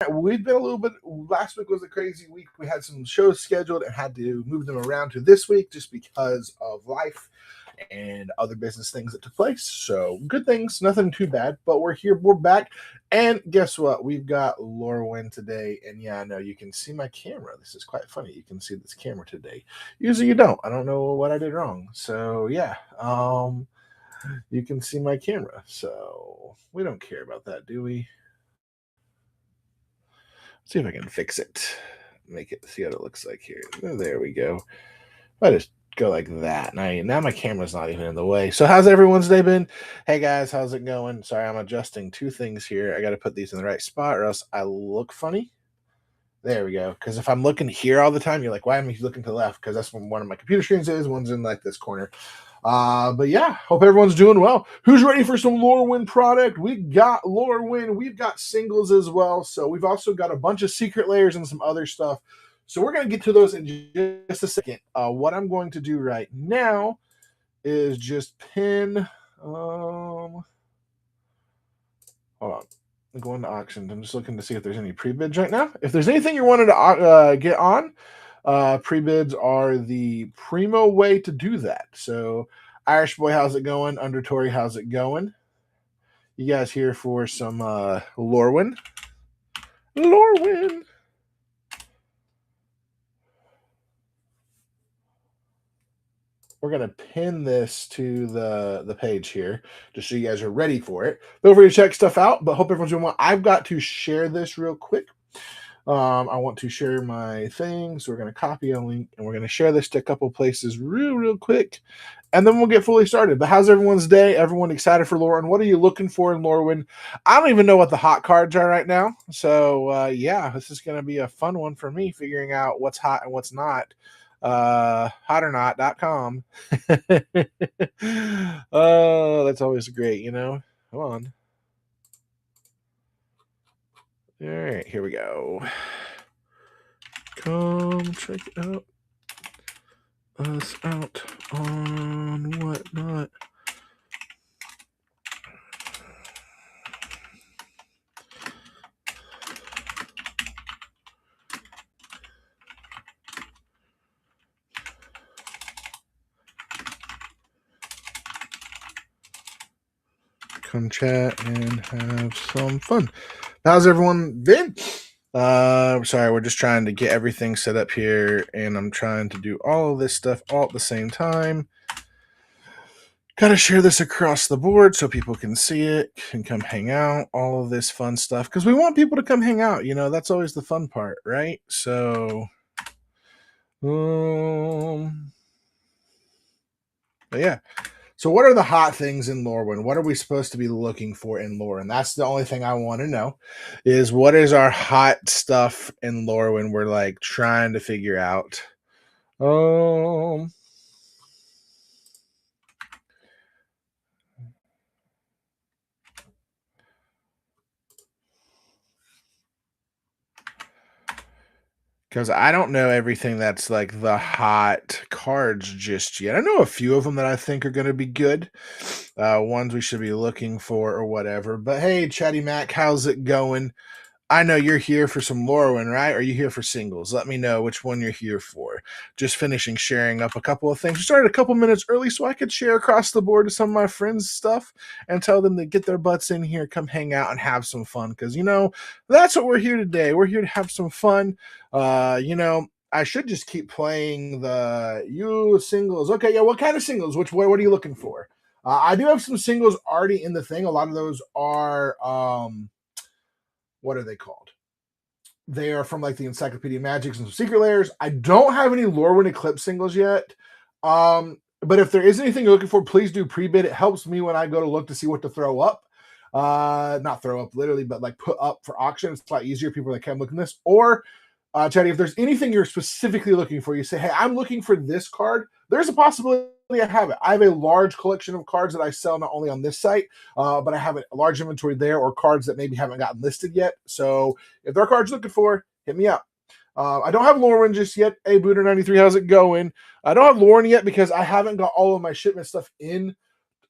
We've been a little bit. Last week was a crazy week. We had some shows scheduled and had to move them around to this week just because of life and other business things that took place. So good things, nothing too bad. But we're here, we're back, and guess what? We've got Lorwyn today. And yeah, I know you can see my camera. This is quite funny. You can see this camera today. Usually you don't. I don't know what I did wrong. So yeah, you can see my camera. So we don't care about that, do we? See if I can fix it. Make it see what it looks like here. Oh, there we go. I just go like that. Now my camera's not even in the way. So how's everyone's day been? Hey guys, how's it going? Sorry, I'm adjusting two things here. I got to put these in the right spot or else I look funny. There we go. Because if I'm looking here all the time, you're like, why am I looking to the left? Because that's when one of my computer screens is. One's in like this corner. But yeah, hope everyone's doing well. Who's ready for some Lorwyn product? We got Lorwyn. We've got singles as well. So we've also got a bunch of secret layers and some other stuff. So we're going to get to those in just a second. What I'm going to do right now is just pin. Hold on. I'm going to auctions. I'm just looking to see if there's any pre-bids right now. If there's anything you wanted to get on, pre-bids are the primo way to do that. So Irish Boy, how's it going? Undertory, how's it going? You guys here for some Lorwyn? Lorwyn. We're going to pin this to the page here just so you guys are ready for it. Feel free to check stuff out, but hope everyone's doing well. I've got to share this real quick. I want to share my thing, so we're going to copy a link, and we're going to share this to a couple places real quick, and then we'll get fully started. But how's everyone's day? Everyone excited for Lorwyn? What are you looking for in Lorwyn? I don't even know what the hot cards are right now, so yeah, this is going to be a fun one for me, figuring out what's hot and what's not. Hotornot.com. Oh, that's always great, you know. Come on. All right, here we go. Come check out us out on whatnot. Come chat and have some fun. How's everyone been? Sorry, we're just trying to get everything set up here, and I'm trying to do all of this stuff all at the same time. Gotta share this across the board so people can see it, can come hang out, all of this fun stuff, because we want people to come hang out, you know, that's always the fun part, right? So, but yeah. So what are the hot things in Lorwyn? What are we supposed to be looking for in Lorwyn? That's the only thing I want to know is what is our hot stuff in Lorwyn we're like trying to figure out. Because I don't know everything that's like the hot cards just yet. I know a few of them that I think are going to be good. Ones we should be looking for or whatever. But hey, Chatty Mac, how's it going? I know you're here for some Lorwyn, right? Or are you here for singles? Let me know which one you're here for. Just finishing sharing up a couple of things. We started a couple minutes early so I could share across the board to some of my friends' stuff and tell them to get their butts in here, come hang out and have some fun. Because, you know, that's what we're here today. We're here to have some fun. You know, I should just keep playing the singles. Okay, yeah, what kind of singles? What are you looking for? I do have some singles already in the thing. A lot of those are... what are they called? They are from like the Encyclopedia Magics and some secret layers. I don't have any Lorwyn Eclipse singles yet. But if there is anything you're looking for, please do pre-bid. It helps me when I go to look to see what to throw up. Not throw up literally, but like put up for auction. It's a lot easier. People are like, hey, I'm looking at this. Or Chatty, if there's anything you're specifically looking for, you say, hey, I'm looking for this card. There's a possibility I have it. I have a large collection of cards that I sell not only on this site, but I have a large inventory there or cards that maybe haven't gotten listed yet. So if there are cards you're looking for, hit me up. I don't have Lorwyn just yet. Hey, Booter93, how's it going? I don't have Lorwyn yet because I haven't got all of my shipment stuff in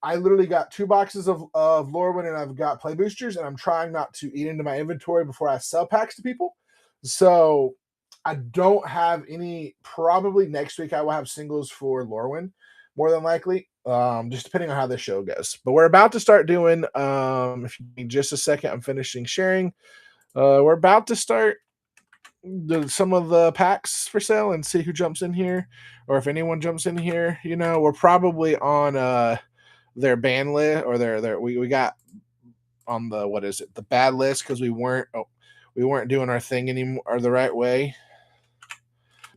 I literally got 2 boxes of Lorwyn, and I've got play boosters, and I'm trying not to eat into my inventory before I sell packs to people. So I don't have any. Probably next week I will have singles for Lorwyn, more than likely. Just depending on how this show goes. But we're about to start doing. If you need just a second, I'm finishing sharing. We're about to start some of the packs for sale and see who jumps in here, or if anyone jumps in here. You know, we're probably on their ban list, or we got on the, what is it, the bad list, because we weren't doing our thing anymore, or the right way,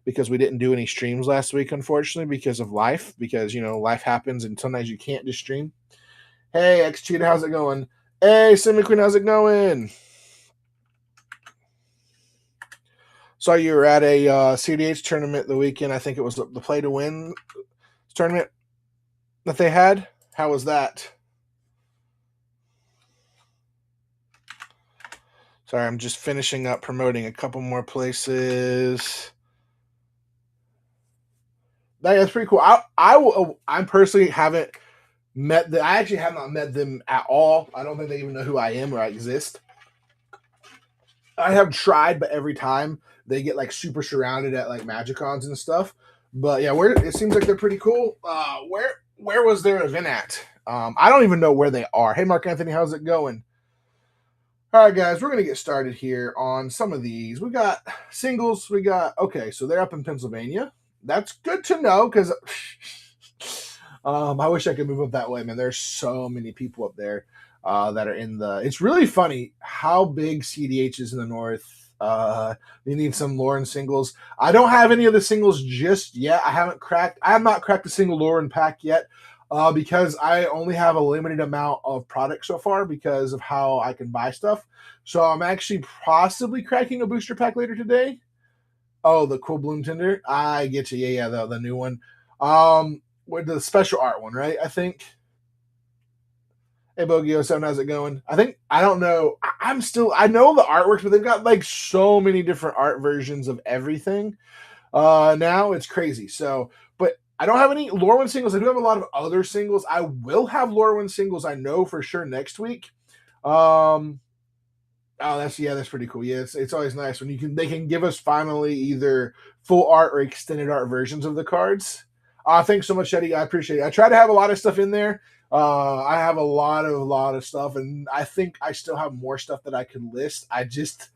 because we didn't do any streams last week, unfortunately, because of life, because life happens and sometimes you can't just stream. Hey, X Cheetah, how's it going? Hey, Simi Queen, how's it going? Saw you were at a CDH tournament the weekend. I think it was the Play to Win tournament that they had. How was that? Sorry, I'm just finishing up promoting a couple more places. That's pretty cool. I personally haven't met I actually have not met them at all. I don't think they even know who I am or I exist. I have tried, but every time they get like super surrounded at like Magicons and stuff. But yeah, it seems like they're pretty cool. Where was their event at? I don't even know where they are. Hey, Mark Anthony, how's it going? All right, guys, we're gonna get started here on some of these. We got singles. Okay, so they're up in Pennsylvania. That's good to know, because I wish I could move up that way, man. There's so many people up there that are in the. It's really funny how big CDH is in the north. You need some Lauren singles. I don't have any of the singles just yet. I have not cracked a single Lauren pack yet. Because I only have a limited amount of product so far because of how I can buy stuff. So I'm actually possibly cracking a booster pack later today. Oh, the cool Bloom Tinder. I get you. Yeah, the new one. With the special art one, right? I think. Hey, Bogio7, how's it going? I don't know. I know the artworks, but they've got like so many different art versions of everything. Now it's crazy. So, but I don't have any Lorwyn singles. I do have a lot of other singles. I will have Lorwyn singles, I know for sure, next week. That's pretty cool. Yeah, it's always nice when they can give us finally either full art or extended art versions of the cards. Thanks so much, Eddie. I appreciate it. I try to have a lot of stuff in there. I have a lot of stuff, and I think I still have more stuff that I can list. I just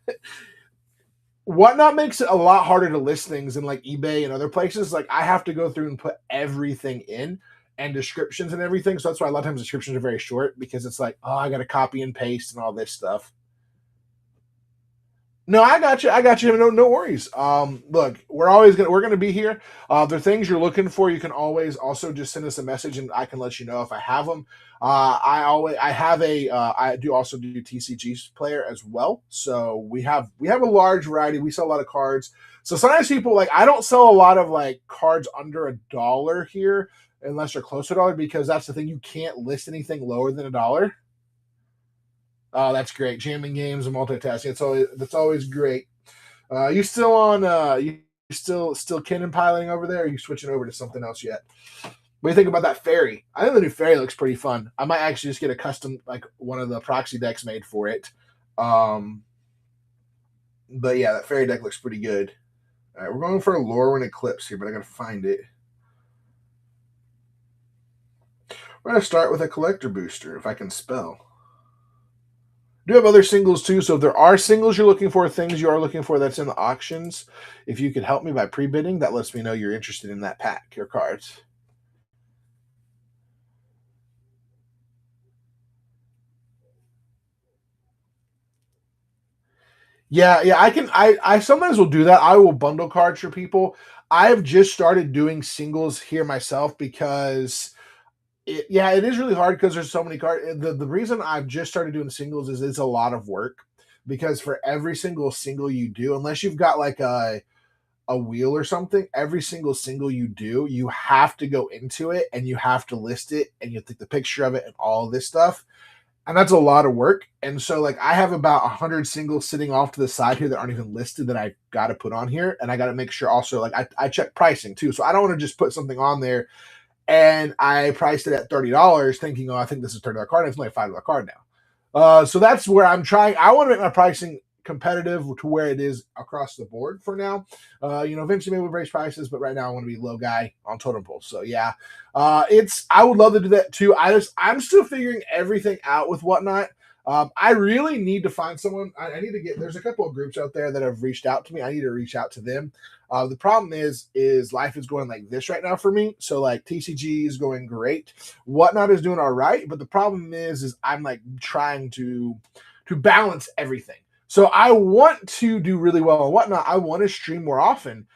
Whatnot makes it a lot harder to list things in like eBay and other places. Like I have to go through and put everything in and descriptions and everything. So that's why a lot of times descriptions are very short, because it's like, oh, I got to copy and paste and all this stuff. No, I got you. I got you. No worries. Look, we're gonna be here. There are things you're looking for. You can always also just send us a message, and I can let you know if I have them. I do also do TCG player as well. So we have a large variety. We sell a lot of cards. So sometimes people like, I don't sell a lot of like cards under $1 here unless they're close to $1, because that's the thing. You can't list anything lower than $1. Oh, that's great. Jamming games and multitasking. That's always great. You still on you still cannon piloting over there, or are you switching over to something else yet? What do you think about that fairy? I think the new fairy looks pretty fun. I might actually just get a custom, like one of the proxy decks made for it. But yeah, that fairy deck looks pretty good. All right, we're going for a Lorwyn Eclipse here, but I gotta find it. We're gonna start with a collector booster, if I can spell. Do have other singles too, so if there are singles you're looking for, things you are looking for that's in the auctions, if you could help me by pre-bidding, that lets me know you're interested in that pack, your cards. Yeah, I sometimes will do that. I will bundle cards for people. I've just started doing singles here myself because it is really hard because there's so many cards. The reason I've just started doing singles is it's a lot of work, because for every single you do, unless you've got like a wheel or something, every single you do, you have to go into it and you have to list it and you have to take the picture of it and all this stuff. And that's a lot of work. And so like I have about 100 singles sitting off to the side here that aren't even listed that I got to put on here. And I got to make sure also, like I check pricing too. So I don't want to just put something on there and I priced it at $30, thinking, oh, I think this is a $30 card. It's only a $5 card now. So that's where I'm trying. I want to make my pricing competitive to where it is across the board for now. Eventually maybe we'll raise prices, but right now I want to be low guy on totem pole. So yeah, I would love to do that too. I'm still figuring everything out with whatnot. I really need to find someone. I need to get. There's a couple of groups out there that have reached out to me. I need to reach out to them. The problem is life is going like this right now for me. So like TCG is going great, whatnot is doing all right, but the problem is I'm like trying to balance everything. So I want to do really well on whatnot. I want to stream more often.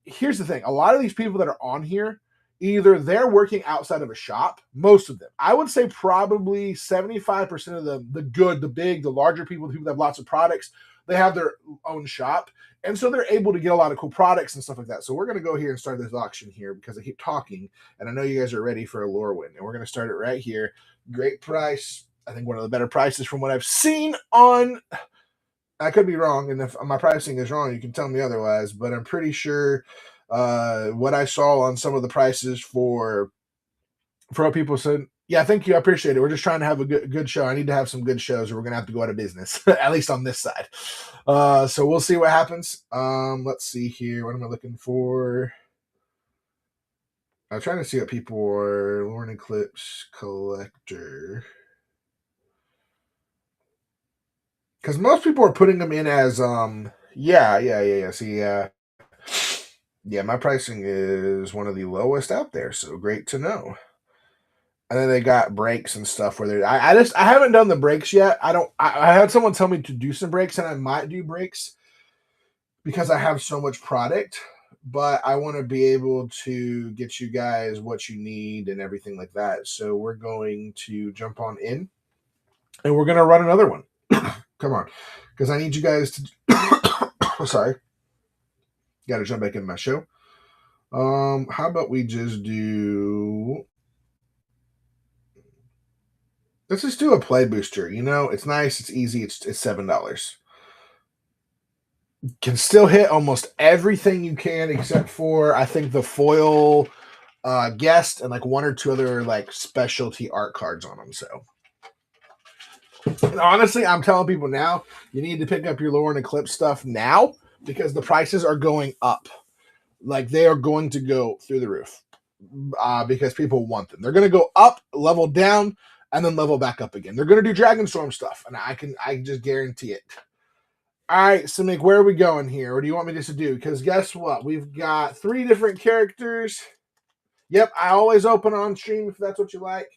Here's the thing: a lot of these people that are on here, either they're working outside of a shop. Most of them, I would say, probably 75% of them, the good, the big, the larger people, the people that have lots of products, they have their own shop. And so they're able to get a lot of cool products and stuff like that. So we're going to go here and start this auction here because I keep talking. And I know you guys are ready for a lore win. And we're going to start it right here. Great price. I think one of the better prices from what I've seen on. I could be wrong. And if my pricing is wrong, you can tell me otherwise. But I'm pretty sure what I saw on some of the prices for what people said. Yeah, thank you. I appreciate it. We're just trying to have a good show. I need to have some good shows or we're going to have to go out of business, at least on this side. So we'll see what happens. Let's see here. What am I looking for? I'm trying to see what people are. Lorne Eclipse Collector. Because most people are putting them in as, yeah. See, yeah, my pricing is one of the lowest out there. So great to know. And then they got breaks and stuff where they're. I haven't done the breaks yet. I had someone tell me to do some breaks, and I might do breaks because I have so much product. But I want to be able to get you guys what you need and everything like that. So we're going to jump on in, and we're gonna run another one. Come on, because I need you guys to. Sorry, got to jump back in my show. How about we just do? Let's just do a play booster. It's nice. It's easy. It's $7. Can still hit almost everything you can except for I think the foil guest and like one or two other like specialty art cards on them. So and honestly, I'm telling people now, you need to pick up your Lore and Eclipse stuff now because the prices are going up. Like they are going to go through the roof because people want them. They're going to go up, level down, and then level back up again. They're going to do Dragonstorm stuff, and I just guarantee it. All right, Simic, where are we going here? What do you want me just to do? Because guess what? We've got 3 different characters. Yep, I always open on stream if that's what you like.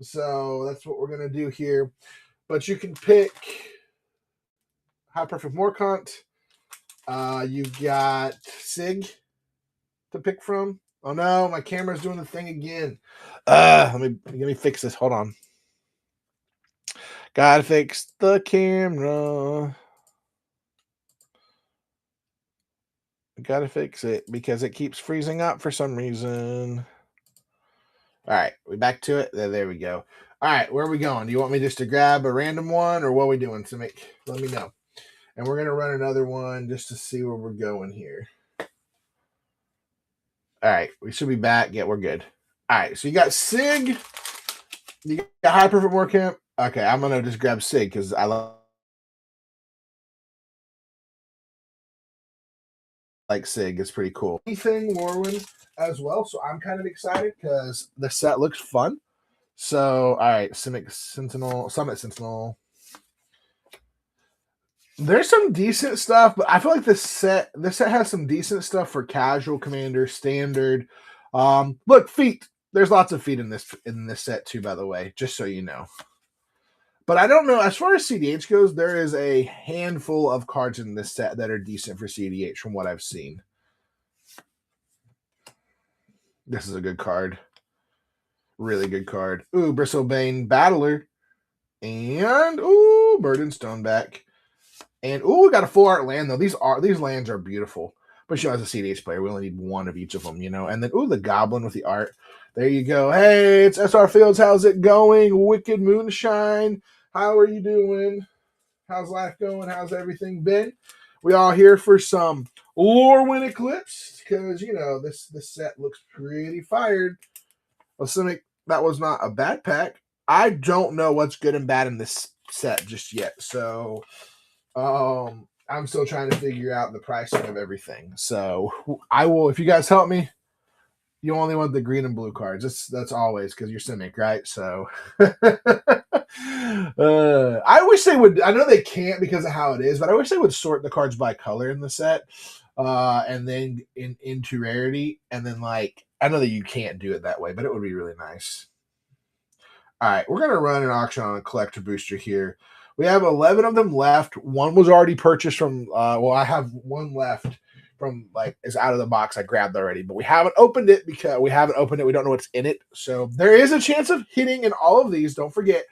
So that's what we're going to do here. But you can pick High Perfect Morkant. You've got Sig to pick from. Oh no, my camera's doing the thing again. Let me fix this. Hold on. Gotta fix the camera. Gotta fix it because it keeps freezing up for some reason. All right, we back to it. There we go. All right, where are we going? Do you want me just to grab a random one or what are we doing to let me know. And we're going to run another one just to see where we're going here. All right, we should be back. Yeah, we're good. All right, so you got Sig. You got High Perfect Warcamp. Okay, I'm going to just grab Sig because I like Sig. It's pretty cool. Anything Warwind as well, so I'm kind of excited because the set looks fun. So, all right, Summit Sentinel. There's some decent stuff, but I feel like this set has some decent stuff for casual commander, standard. Look, feet. There's lots of feet in this set too, by the way, just so you know. But I don't know. As far as CDH goes, there is a handful of cards in this set that are decent for CDH from what I've seen. This is a good card. Really good card. Ooh, Bristlebane Battler. And ooh, Burden Stoneback. And ooh, we got a full art land though. These lands are beautiful. But as a CDH player, we only need one of each of them, And then ooh, the Goblin with the art. There you go. Hey, it's SR Fields. How's it going? Wicked Moonshine. How are you doing? How's life going? How's everything been? We all here for some Lorewyn Eclipse because this set looks pretty fired. Assuming that was not a bad pack. I don't know what's good and bad in this set just yet. So I'm still trying to figure out the pricing of everything. So I will, if you guys help me, you only want the green and blue cards. That's always because you're Simic, right? So I wish they would. I know they can't because of how it is, but I wish they would sort the cards by color in the set, and then into rarity, and then like I know that you can't do it that way, but it would be really nice. All right, we're gonna run an auction on a collector booster here. We have 11 of them left. One was already purchased from. Well, I have one left from like is out of the box. I grabbed already, but we haven't opened it because we haven't opened it. We don't know what's in it, so there is a chance of hitting in all of these. Don't forget,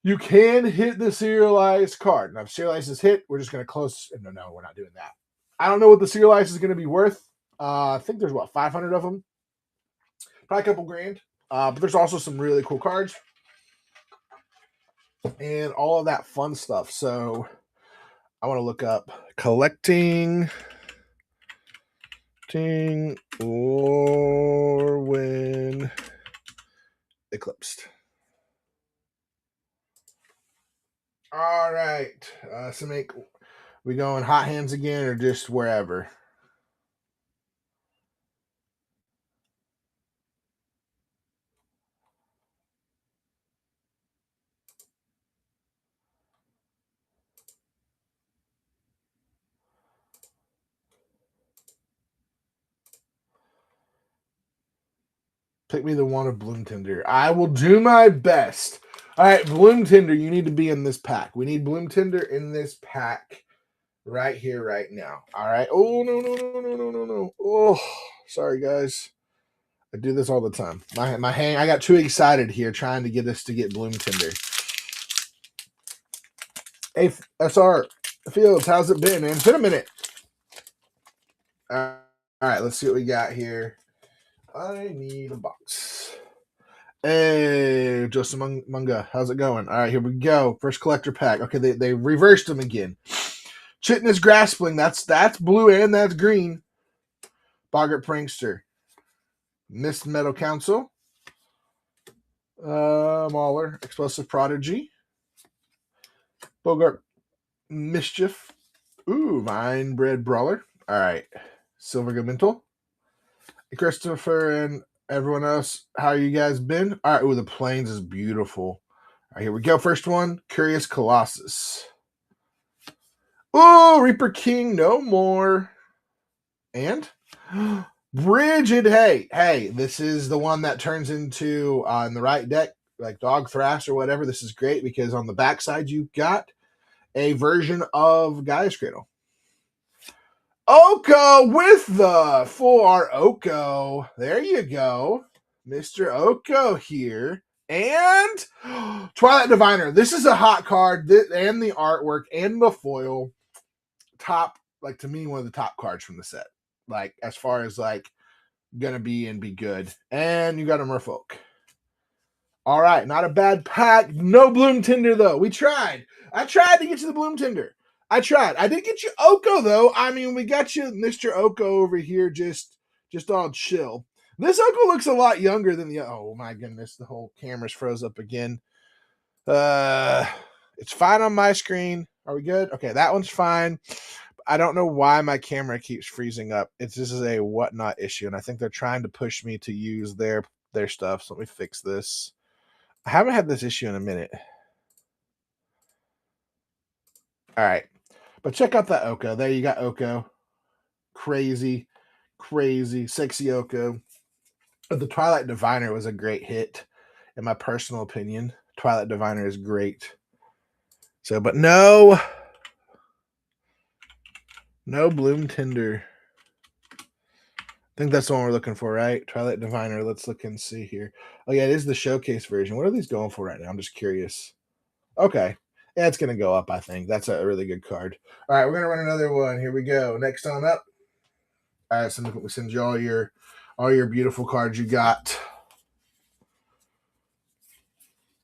you can hit the serialized card. Now, if serialized is hit, we're just gonna close. No, we're not doing that. I don't know what the serialized is gonna be worth. I think there's what 500 of them, probably a couple grand. But there's also some really cool cards and all of that fun stuff. So I want to look up collecting or when eclipsed. All right. So we going hot hands again or just wherever? Pick me the one of Bloom Tinder. I will do my best. All right, Bloom Tinder, you need to be in this pack. We need Bloom Tinder in this pack right here, right now. All right. Oh, no. Oh, sorry, guys. I do this all the time. My hang. I got too excited here trying to get us to get Bloom Tinder. Hey, SR Fields, how's it been, man? It's been a minute. All right, let's see what we got here. I need a box. Hey, Joseph Munga, how's it going? All right, here we go. First collector pack. Okay, they reversed them again. Chitinous Graspling, that's blue and that's green. Boggart Prankster. Mist Metal Council. Mauler, Explosive Prodigy. Bogart Mischief. Ooh, Vinebred Brawler. All right. Silver Gamintal. Christopher and everyone else, how you guys been? All right. Ooh, the Plains is beautiful. All right, here we go. First one, Curious Colossus. Ooh, Reaper King, no more. And Bridget, hey, this is the one that turns into in the right deck, like Dog Thrash or whatever. This is great because on the backside you've got a version of Gaia's Cradle. Oko with the full art Oko. There you go. Mr. Oko here. And Twilight Diviner. This is a hot card. And the artwork and the foil. Top, like to me, one of the top cards from the set. Like as far as like gonna be and be good. And you got a Merfolk. All right, not a bad pack. No Bloom Tinder though. We tried. I tried to get you the Bloom Tinder. I tried. I did get you Oko though. I mean, we got you Mr. Oko over here, just all chill. This Oko looks a lot younger than the. Oh my goodness, the whole camera's froze up again. It's fine on my screen. Are we good? Okay, that one's fine. I don't know why my camera keeps freezing up. This is a whatnot issue, and I think they're trying to push me to use their stuff. So let me fix this. I haven't had this issue in a minute. All right. But check out that Oko. There you got Oko. Crazy, sexy Oko. The Twilight Diviner was a great hit, in my personal opinion. Twilight Diviner is great. So, but no Bloom Tinder. I think that's the one we're looking for, right? Twilight Diviner. Let's look and see here. Oh, yeah, it is the showcase version. What are these going for right now? I'm just curious. Okay. Yeah, it's going to go up, I think. That's a really good card. All right, we're going to run another one. Here we go. Next on up. All right, so we send you all your beautiful cards you got.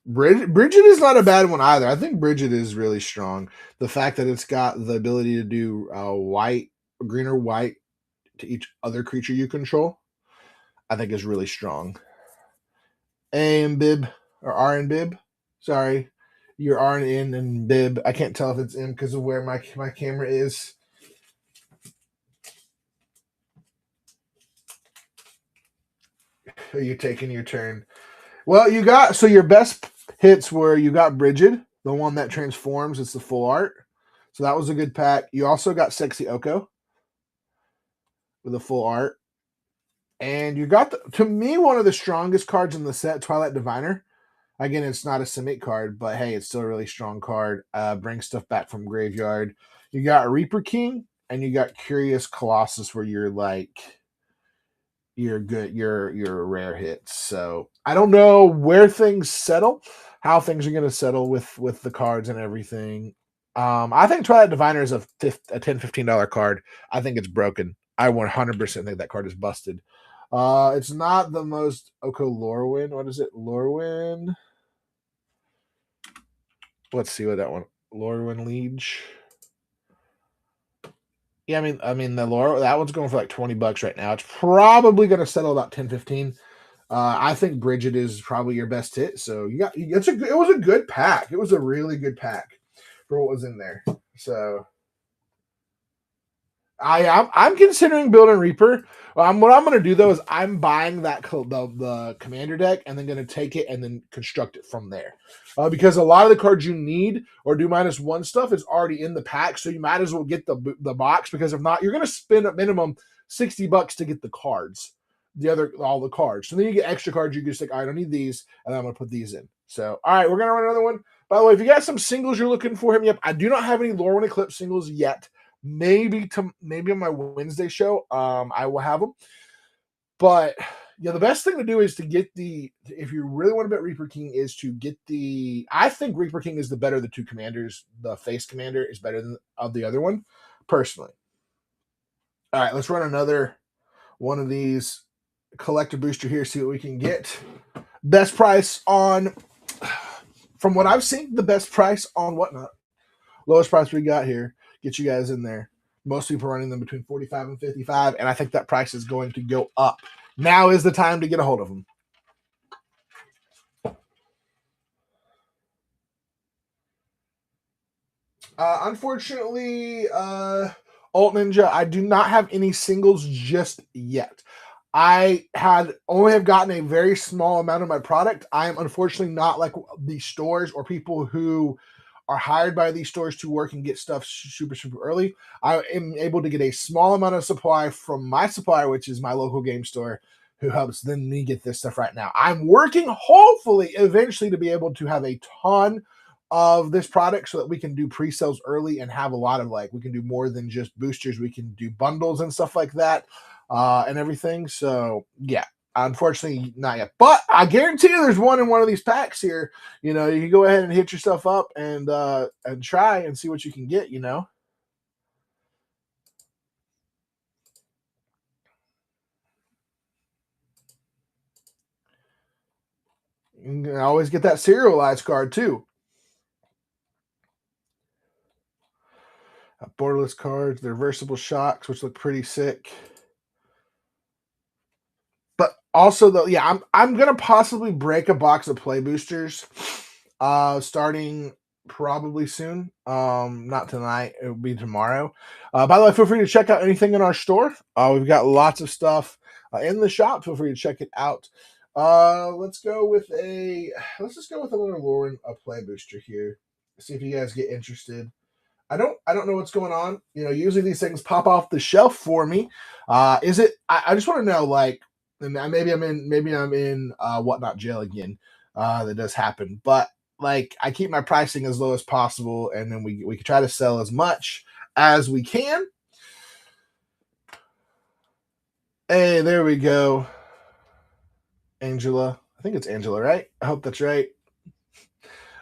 Bridget is not a bad one either. I think Bridget is really strong. The fact that it's got the ability to do green or white to each other creature you control, I think is really strong. A and bib, or R and bib. Sorry, your R and N and bib. I can't tell if it's M because of where my camera is. Are you taking your turn? Well, you got so your best hits were you got Brigid, the one that transforms. It's the full art. So that was a good pack. You also got Sexy Oko with a full art. And you got, to me, one of the strongest cards in the set, Twilight Diviner. Again, it's not a Simic card, but hey, it's still a really strong card. Brings stuff back from graveyard. You got Reaper King, and you got Curious Colossus, where you're like, you're good, you're rare hits. So I don't know where things settle, how things are going to settle with the cards and everything. I think Twilight Diviner is a $10-15 card. I think it's broken. I 100% think that card is busted. It's not the most Oko Lorwyn. What is it? Lorwyn. Let's see what that one. Lorwyn Liege. Yeah, I mean the Laurel, that one's going for like $20 right now. It's probably going to settle about 10-15. I think Bridget is probably your best hit. So it was a good pack. It was a really good pack for what was in there. So I'm considering building Reaper. What I'm going to do though is I'm buying the commander deck and then going to take it and then construct it from there. Because a lot of the cards you need or do -1 stuff is already in the pack, so you might as well get the box, because if not, you're going to spend a minimum $60 to get the cards, all the cards. So then you get extra cards. You just like, I don't need these, and I'm going to put these in. So all right, we're going to run another one. By the way, if you got some singles you're looking for, hit me up. I do not have any Lorwyn Eclipse singles yet. Maybe on my Wednesday show, I will have them. But yeah, the best thing to do is to get if you really want to bet Reaper King, is to get I think Reaper King is the better of the two commanders. The face commander is better than of the other one, personally. All right, let's run another one of these collector booster here, see what we can get. Best price on, from what I've seen, the best price on Whatnot. Lowest price we got here. Get you guys in there. Most people are running them between 45 and 55, and I think that price is going to go up. Now is the time to get a hold of them. Unfortunately, Alt Ninja, I do not have any singles just yet. I only have gotten a very small amount of my product. I am unfortunately not like the stores or people who are hired by these stores to work and get stuff super early. I am able to get a small amount of supply from my supplier, which is my local game store, who helps then me get this stuff right now. I'm working, hopefully, eventually, to be able to have a ton of this product so that we can do pre-sales early and have a lot of, like, we can do more than just boosters. We can do bundles and stuff like that, and everything. So yeah, unfortunately not yet, but I guarantee you there's one in one of these packs here. You can go ahead and hit yourself up and try and see what you can get. You can always get that serialized card too. Borderless cards, the reversible shocks, which look pretty sick. But also, though, yeah, I'm gonna possibly break a box of play boosters, starting probably soon. Not tonight; it will be tomorrow. By the way, feel free to check out anything in our store. We've got lots of stuff in the shop. Feel free to check it out. Let's just go with another Lauren play booster here. See if you guys get interested. I don't know what's going on. Usually these things pop off the shelf for me. Is it? I just want to know, like, and maybe I'm in Whatnot jail again. That does happen, but like, I keep my pricing as low as possible, and then we can try to sell as much as we can. Hey, there we go. Angela. I think it's Angela, right? I hope that's right.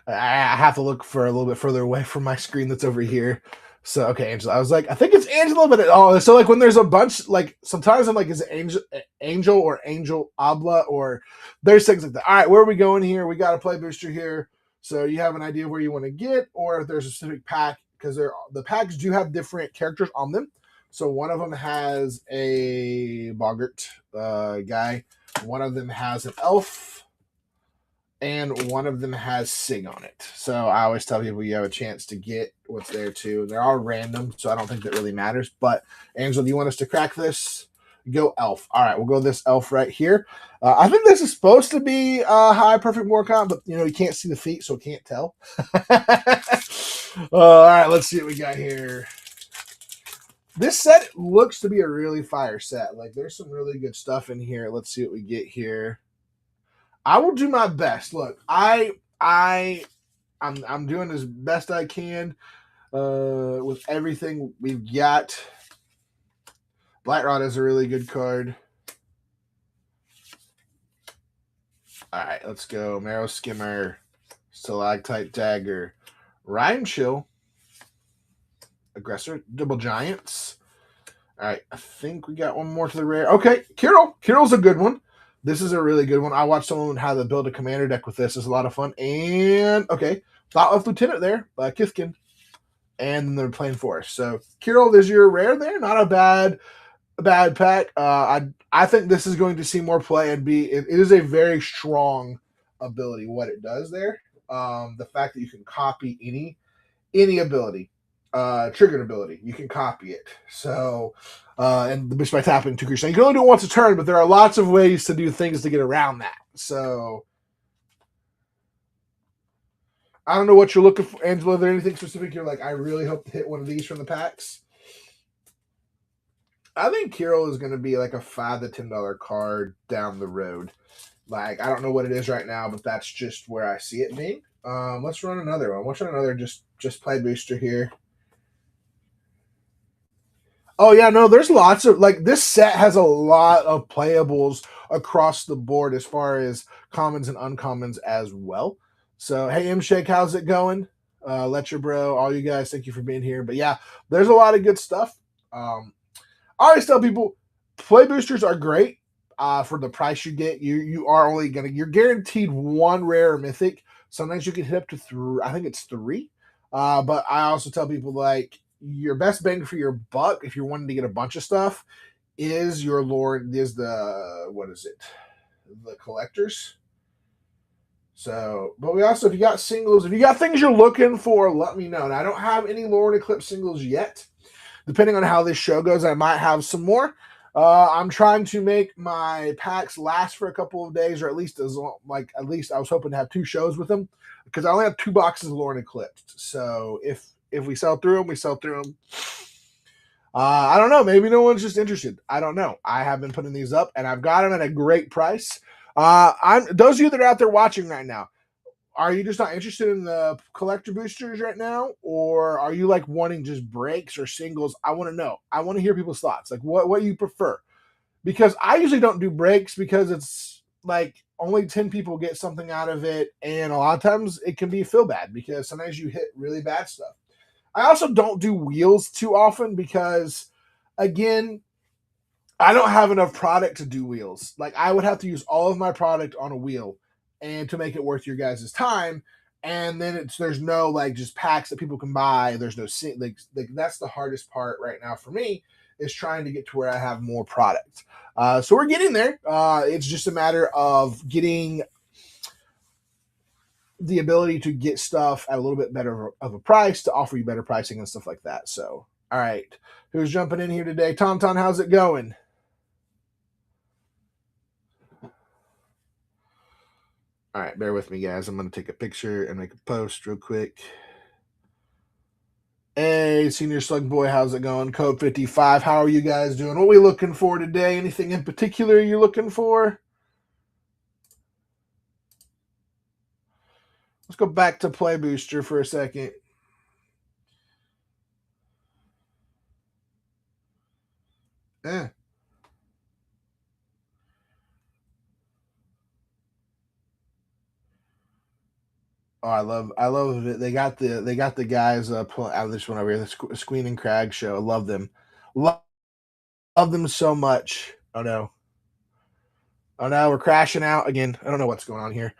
I have to look for a little bit further away from my screen that's over here. So, okay, Angela. I was like, I think it's Angela, but so like when there's a bunch, like sometimes I'm like, is it Angel or Angel Abla, or there's things like that. All right, where are we going here? We got a play booster here. So you have an idea where you want to get, or if there's a specific pack, because the packs do have different characters on them. So one of them has a Boggart guy. One of them has an elf. and one of them has Sig on it. So I always tell people you have a chance to get what's there too. They're all random, so I don't think that really matters. But Angela, do you want us to crack this? Go Elf. All right, we'll go this Elf right here. I think this is supposed to be high perfect Morcon, but you can't see the feet, so can't tell. All right, let's see what we got here. This set looks to be a really fire set. Like there's some really good stuff in here. Let's see what we get here. I will do my best. Look, I'm doing as best I can with everything we've got. Blightrod is a really good card. All right, let's go. Marrow Skimmer, Stalactite Dagger, Rhyme Chill, Aggressor, Double Giants. All right, I think we got one more to the rare. Okay, Kirill. Kirill's a good one. This is a really good one. I watched someone how to build a commander deck with this. It's a lot of fun. And, okay, Thoughtless Lieutenant there, Kithkin. And then they're playing Forest. So, Kirill, there's your rare there. Not a bad pack. I think this is going to see more play and it is a very strong ability, what it does there. The fact that you can copy any ability. Triggered ability. You can copy it. So, and just by tapping 2 creatures. You can only do it once a turn, but there are lots of ways to do things to get around that. So, I don't know what you're looking for, Angela. Is there anything specific you're like, I really hope to hit one of these from the packs? I think Kirill is going to be like a $5 to $10 card down the road. Like, I don't know what it is right now, but that's just where I see it being. Let's run another one. Let's run another just play booster here. Oh yeah, no, there's lots of this set has a lot of playables across the board as far as commons and uncommons as well. So hey M Shake, how's it going? Let your bro, all you guys, thank you for being here. But yeah, there's a lot of good stuff. I always tell people play boosters are great for the price you get. You are only you're guaranteed one rare or mythic. Sometimes you can hit up to 3. I think it's 3. But I also tell people your best bang for your buck if you're wanting to get a bunch of stuff is your Lord is the the collectors. So, but we also, if you got singles, if you got things you're looking for, let me know. And I don't have any Lord Eclipse singles yet. Depending on how this show goes, I might have some more. I'm trying to make my packs last for a couple of days, or at least at least I was hoping to have 2 shows with them because I only have 2 boxes of Lord Eclipsed. So if we sell through them, we sell through them. I don't know. Maybe no one's just interested. I don't know. I have been putting these up, and I've got them at a great price. Those of you that are out there watching right now, are you just not interested in the collector boosters right now, or are you wanting just breaks or singles? I want to know. I want to hear people's thoughts. What you prefer, because I usually don't do breaks because it's only 10 people get something out of it, and a lot of times it can be feel bad because sometimes you hit really bad stuff. I also don't do wheels too often because, again, I don't have enough product to do wheels. I would have to use all of my product on a wheel and to make it worth your guys' time. And then there's no just packs that people can buy. There's no that's the hardest part right now for me is trying to get to where I have more product. So we're getting there. It's just a matter of getting the ability to get stuff at a little bit better of a price to offer you better pricing and stuff like that. So, all right. Who's jumping in here today? Tauntaun, how's it going? All right, bear with me, guys. I'm going to take a picture and make a post real quick. Hey, Senior Slug Boy, how's it going? Code 55, how are you guys doing? What are we looking for today? Anything in particular you're looking for? Let's go back to Play Booster for a second. Eh. Oh, I love it. They got the guys out of this one over here, the Squeen and Crag show. I love them. Love them so much. Oh no. Oh no, we're crashing out again. I don't know what's going on here.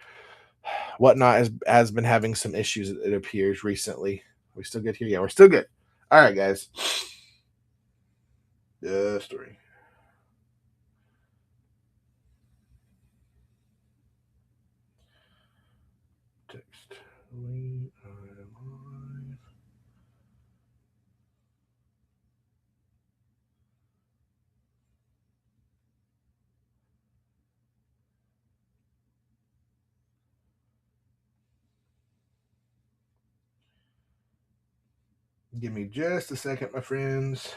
Whatnot has been having some issues, it appears, recently. Are we still good here? Yeah, we're still good. All right, guys. Story. Give me just a second, my friends.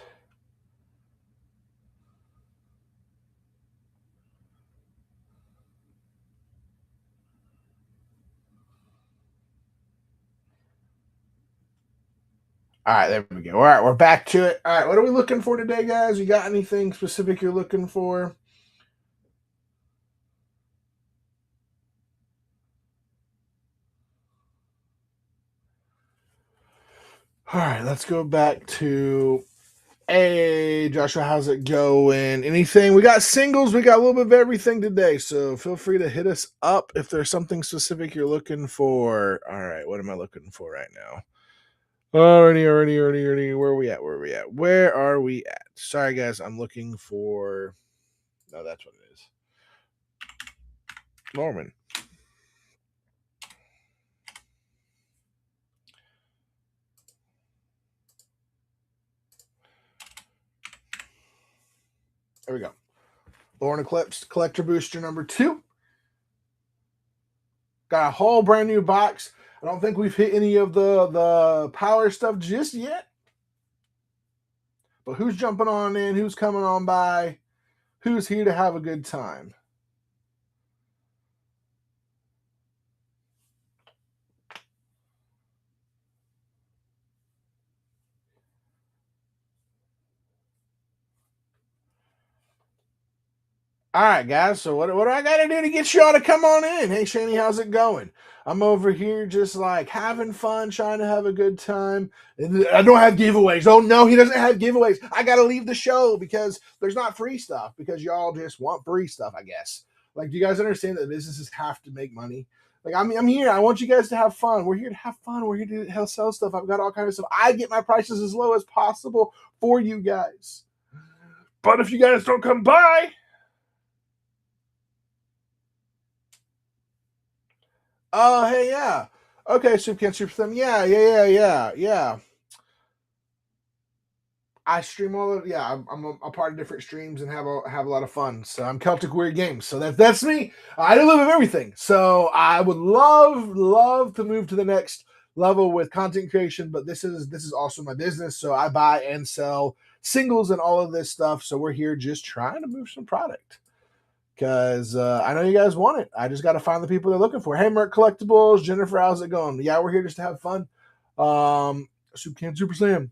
All right, there we go. All right, we're back to it. All right, what are we looking for today, guys? You got anything specific you're looking for? All right, let's go back to hey, Joshua, how's it going? Anything? We got singles. We got a little bit of everything today. So feel free to hit us up if there's something specific you're looking for. All right, what am I looking for right now? Already. Where are we at? Where are we at? Sorry, guys. I'm looking for. No, that's what it is. Norman. There we go. Lauren Eclipse Collector Booster number 2. Got a whole brand new box. I don't think we've hit any of the power stuff just yet. But who's jumping on in? Who's coming on by? Who's here to have a good time? All right, guys. So what do I got to do to get y'all to come on in? Hey, Shani, how's it going? I'm over here just like having fun, trying to have a good time. I don't have giveaways. Oh, no, he doesn't have giveaways. I got to leave the show because there's not free stuff because y'all just want free stuff, I guess. Like, do you guys understand that businesses have to make money? Like, I'm here. I want you guys to have fun. We're here to have fun. We're here to help sell stuff. I've got all kinds of stuff. I get my prices as low as possible for you guys. But if you guys don't come by, oh, hey, yeah. Okay, Soup Can Soup them. Yeah. I stream all of yeah. I'm a part of different streams and have a lot of fun. So I'm Celtic Weird Games. So that's me. I do a little bit of everything. So I would love to move to the next level with content creation, but this is also my business. So I buy and sell singles and all of this stuff. So we're here just trying to move some product because I know you guys want it. I just got to find the people they're looking for. Hey, Merc Collectibles, Jennifer, how's it going? Yeah, we're here just to have fun. Soup Can Super Slam.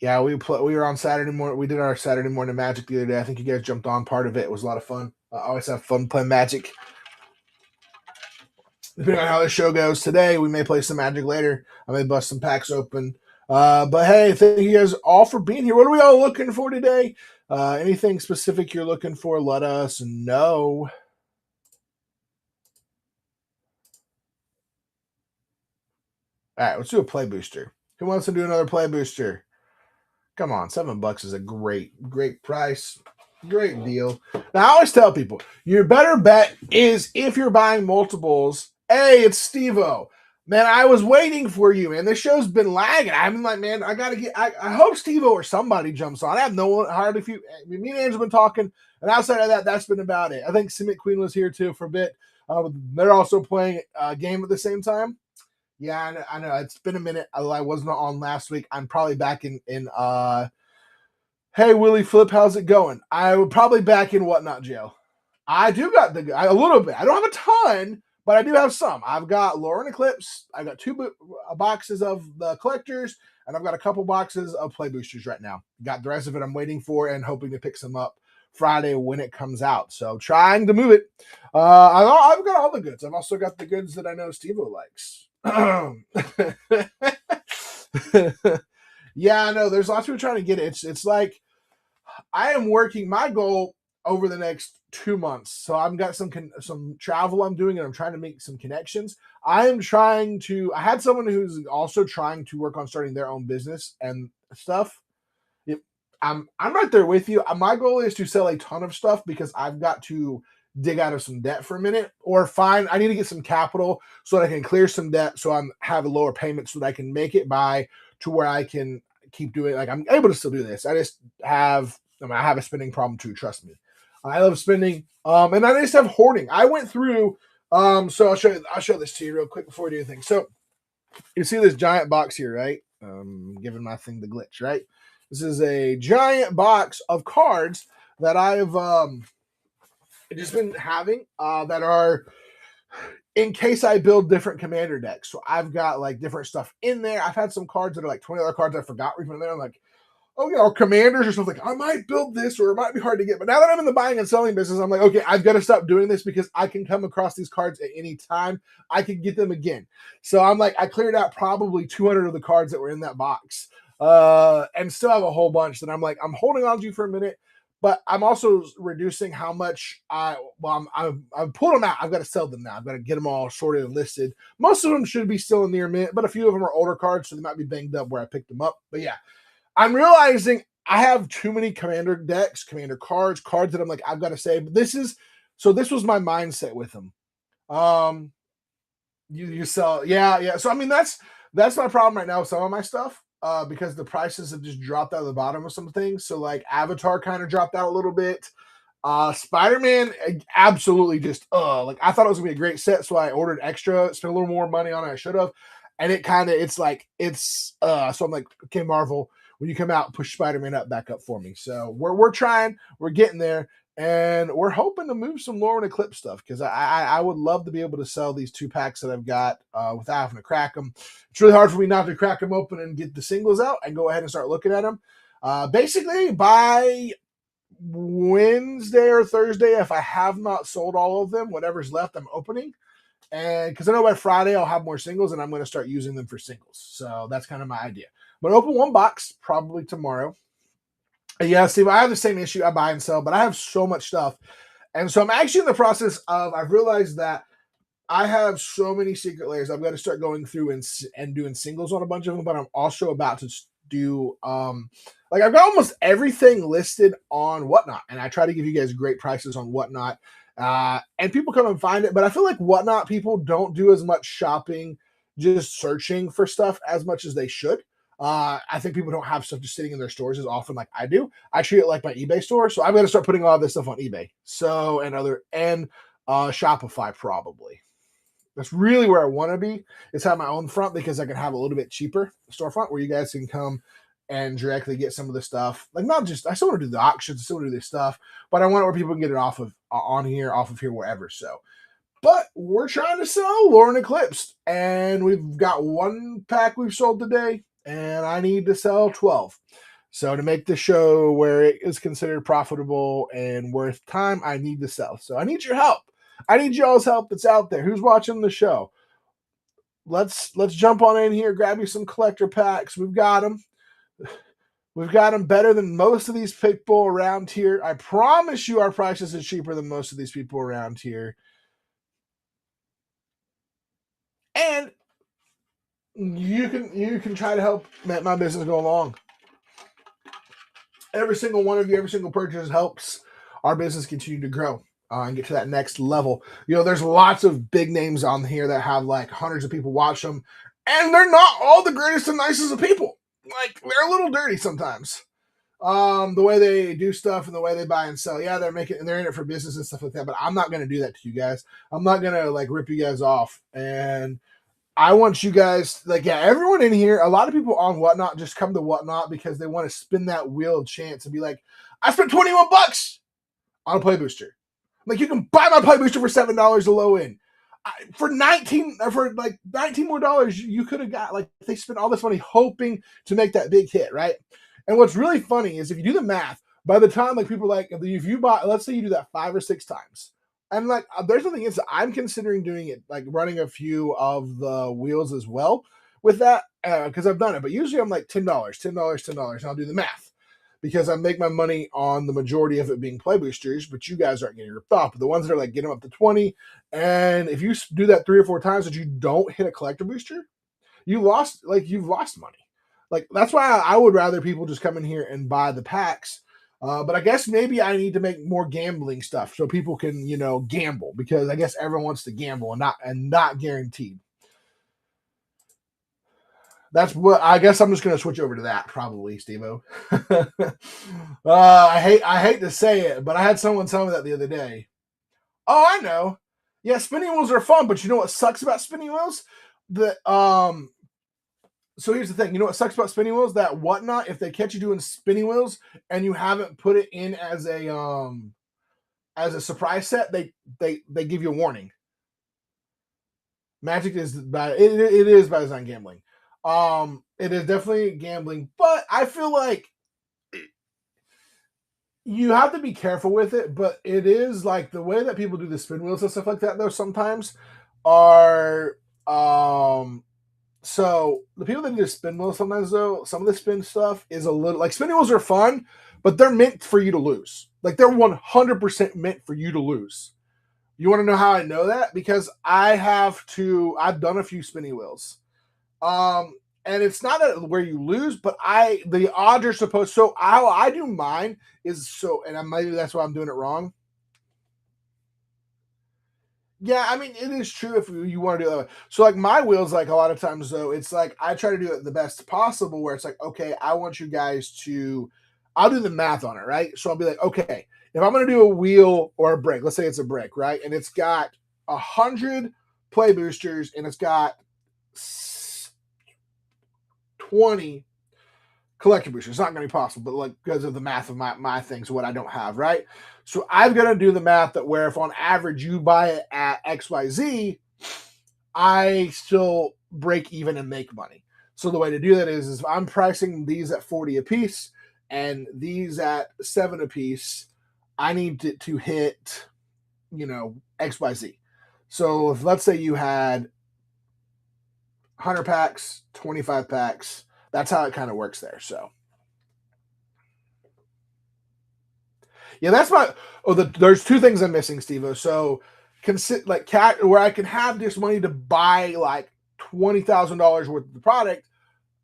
Yeah, we were on Saturday morning. We did our Saturday morning Magic the other day. I think you guys jumped on part of it. It was a lot of fun. I always have fun playing Magic. Depending on how the show goes today, we may play some Magic later. I may bust some packs open. But hey, thank you guys all for being here. What are we all looking for today? Anything specific you're looking for, let us know. All right, let's do a play booster. Who wants to do another play booster? Come on, $7 is a great price. Great deal. Now, I always tell people, your better bet is if you're buying multiples. Hey, it's Steve-O. Man, I was waiting for you, man. This show's been lagging. I'm like, man, I hope Steve-O or somebody jumps on. I have no one, hardly few. Me and Angel been talking, and outside of that, that's been about it. I think Simit Queen was here too for a bit. They're also playing a game at the same time. Yeah, I know. It's been a minute. I wasn't on last week. I'm probably back in hey, Willie Flip, how's it going? I would probably back in Whatnot Jail. I do got a little bit. I don't have a ton, but I do have some. I've got Lauren Eclipse. I got two boxes of the collectors, and I've got a couple boxes of play boosters right now. Got the rest of it I'm waiting for and hoping to pick some up Friday when it comes out. So trying to move it. I've got all the goods. I've also got the goods that I know Steve-O likes. Yeah, I know. There's lots of people trying to get it. It's like I am working my goal over the next 2 months. So I've got some travel I'm doing, and I'm trying to make some connections. I am trying to. I had someone who's also trying to work on starting their own business and stuff. I'm right there with you. My goal is to sell a ton of stuff because I've got to dig out of some debt for a minute, or find I need to get some capital so that I can clear some debt, so I'm have a lower payment so that I can make it by to where I can keep doing, like, I'm able to still do this. I just have I have a spending problem too. Trust me, I love spending, and I just have hoarding. I went through, so I'll show this to you real quick before we do anything. So you see this giant box here, right? Giving my thing the glitch, right? This is a giant box of cards that I've just been having that are in case I build different commander decks. So I've got like different stuff in there. I've had some cards that are like $20 cards I forgot from there. I'm like, oh, or commanders or something. I might build this, or it might be hard to get. But now that I'm in the buying and selling business, I'm like, okay, I've got to stop doing this because I can come across these cards at any time. I can get them again. So I'm like, I cleared out probably 200 of the cards that were in that box, and still have a whole bunch that I'm like, I'm holding on to for a minute. But I'm also reducing how much I've pulled them out. I've got to sell them now. I've got to get them all sorted and listed. Most of them should be still in near mint, but a few of them are older cards, so they might be banged up where I picked them up. But yeah, I'm realizing I have too many commander decks, commander cards that I'm like, I've got to save. But this was my mindset with them. You sell, yeah. So I mean, that's my problem right now with some of my stuff. Because the prices have just dropped out of the bottom of some things. So like Avatar kind of dropped out a little bit. Spider-Man absolutely just like I thought it was gonna be a great set, so I ordered extra, spent a little more money on it I should have, and so I'm like, okay, Marvel, when you come out, push Spider-Man back up for me. So we're trying, we're getting there, and we're hoping to move some lore and Eclipse stuff because I would love to be able to sell these 2 packs that I've got without having to crack them. It's really hard for me not to crack them open and get the singles out and go ahead and start looking at them. Basically, by Wednesday or Thursday, if I have not sold all of them, whatever's left, I'm opening. And because I know by Friday I'll have more singles and I'm going to start using them for singles. So that's kind of my idea. I'm going to open 1 box probably tomorrow. Yeah, Steve, I have the same issue. I buy and sell, but I have so much stuff. And so I'm actually in the process of, I've realized that I have so many secret layers. I've got to start going through and doing singles on a bunch of them, but I'm also about to do, like I've got almost everything listed on Whatnot, and I try to give you guys great prices on Whatnot. And people come and find it, but I feel like Whatnot people don't do as much shopping, just searching for stuff as much as they should. I think people don't have stuff just sitting in their stores as often like I do. I treat it like my eBay store, so I'm going to start putting all this stuff on eBay. So and Shopify probably. That's really where I want to be. Is have my own front because I can have a little bit cheaper storefront where you guys can come and directly get some of the stuff. Like not just I still want to do the auctions, I still want to do this stuff, but I want it where people can get it off of here, wherever. So. But we're trying to sell Lore and Eclipse, and we've got 1 pack we've sold today, and I need to sell 12. So to make the show where it is considered profitable and worth time, I need to sell. So I need your help. I need y'all's help that's out there. Who's watching the show? Let's jump on in here, grab you some collector packs. We've got them. We've got them better than most of these people around here. I promise you our prices are cheaper than most of these people around here. And you can try to help make my business go along. Every single one of you, every single purchase helps our business continue to grow and get to that next level. You know, there's lots of big names on here that have like hundreds of people watch them, and they're not all the greatest and nicest of people. Like they're a little dirty sometimes. The way they do stuff and the way they buy and sell. Yeah, they're in it for business and stuff like that. But I'm not gonna do that to you guys. I'm not gonna like rip you guys off. And I want you guys, like, yeah, everyone in here, a lot of people on Whatnot just come to Whatnot because they want to spin that wheel of chance and be like, I spent $21 on a play booster. Like, you can buy my play booster for $7 a low end. For 19 more dollars, you could have got, like, they spent all this money hoping to make that big hit, right? And what's really funny is if you do the math, by the time, like, people like, if you buy, let's say you do that 5 or 6 times. And like, there's nothing against it. I'm considering doing it, like running a few of the wheels as well with that because I've done it. But usually I'm like $10, and I'll do the math because I make my money on the majority of it being play boosters. But you guys aren't getting ripped off. But the ones that are like get them up to 20, and if you do that 3 or 4 times that you don't hit a collector booster, you've lost money. Like that's why I would rather people just come in here and buy the packs. But I guess maybe I need to make more gambling stuff so people can, gamble, because I guess everyone wants to gamble and not guaranteed. That's what I guess I'm just gonna switch over to that probably, Steve-O. I hate to say it, but I had someone tell me that the other day. Oh, I know. Yeah, spinning wheels are fun, but you know what sucks about spinning wheels? The So here's the thing. You know what sucks about spinning wheels? That whatnot, if they catch you doing spinning wheels and you haven't put it in as a surprise set, they give you a warning. Magic is bad. It is by design gambling. It is definitely gambling, but I feel like you have to be careful with it. But it is like the way that people do the spin wheels and stuff like that, though, sometimes are so the people that do spin wheels sometimes, though, some of the spin stuff is a little like spinning wheels are fun, but they're meant for you to lose. Like they're 100% meant for you to lose. You want to know how I know that? Because I've done a few spinning wheels. Um, and it's not where you lose, but the odds are supposed. So how I do mine is and maybe that's why I'm doing it wrong. Yeah, I mean it is true if you want to do that. So like my wheels, like a lot of times though, it's like I try to do it the best possible. Where it's like, okay, I want you guys to, I'll do the math on it, right? So I'll be like, okay, if I'm going to do a wheel or a break, let's say it's a break, right, and it's got 100 play boosters and it's got 20 collector boosters. It's not going to be possible, but like because of the math of my things, what I don't have, right? So I've got to do the math that where if on average you buy it at XYZ, I still break even and make money. So the way to do that is if I'm pricing these at 40 a piece and these at 7 a piece, I need to hit, XYZ. So if let's say you had 100 packs, 25 packs, that's how it kind of works there. So yeah, that's my. There's two things I'm missing, Steve. So, like cat where I can have this money to buy like $20,000 worth of the product.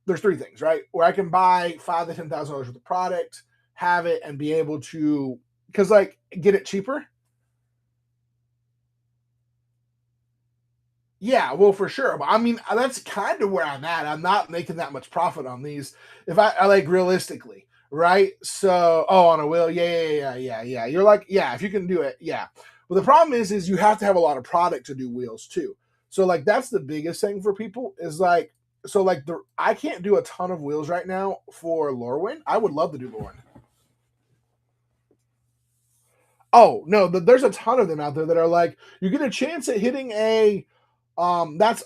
There's three things, right? Where I can buy $5,000 to $10,000 worth of product, have it, and be able to because like get it cheaper. Yeah, well, for sure. But I mean, that's kind of where I'm at. I'm not making that much profit on these. If I like realistically, right? So, oh, on a wheel, yeah. You're like, yeah, if you can do it, yeah. But the problem is you have to have a lot of product to do wheels too. So, like, that's the biggest thing for people is like, so like I can't do a ton of wheels right now for Lorwyn. I would love to do Lorwyn. Oh no, there's a ton of them out there that are like you get a chance at hitting a that's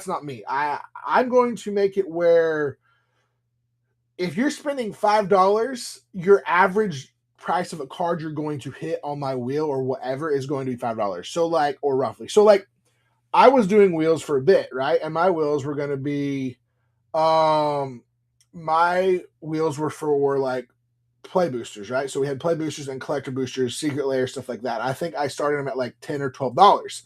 not me. I'm going to make it where if you're spending $5, your average price of a card you're going to hit on my wheel or whatever is going to be $5. So like or roughly. So like I was doing wheels for a bit, right? And my wheels were gonna be um my wheels were for like play boosters, right? So we had play boosters and collector boosters, secret layer, stuff like that. I think I started them at like $10 or $12.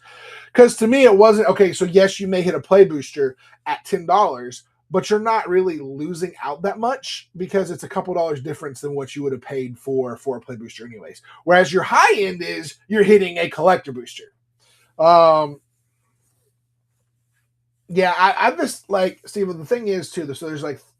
Because to me, it wasn't okay. So, yes, you may hit a play booster at $10, but you're not really losing out that much because it's a couple dollars difference than what you would have paid for a play booster, anyways. Whereas your high end is you're hitting a collector booster. Um, yeah, I just like Steve. The thing is too. So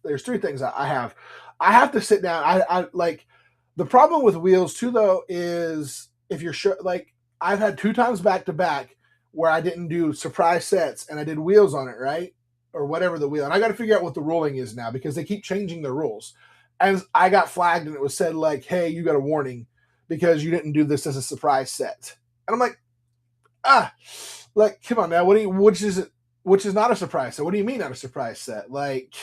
there's three things I have. I have to sit down. I like the problem with wheels too though is if you're sure like I've had two times back to back where I didn't do surprise sets and I did wheels on it right or whatever the wheel and I got to figure out what the ruling is now because they keep changing the rules. And I got flagged and it was said like, hey, you got a warning because you didn't do this as a surprise set. And I'm like, ah, like come on now, what do you which is not a surprise set. What do you mean not a surprise set? Like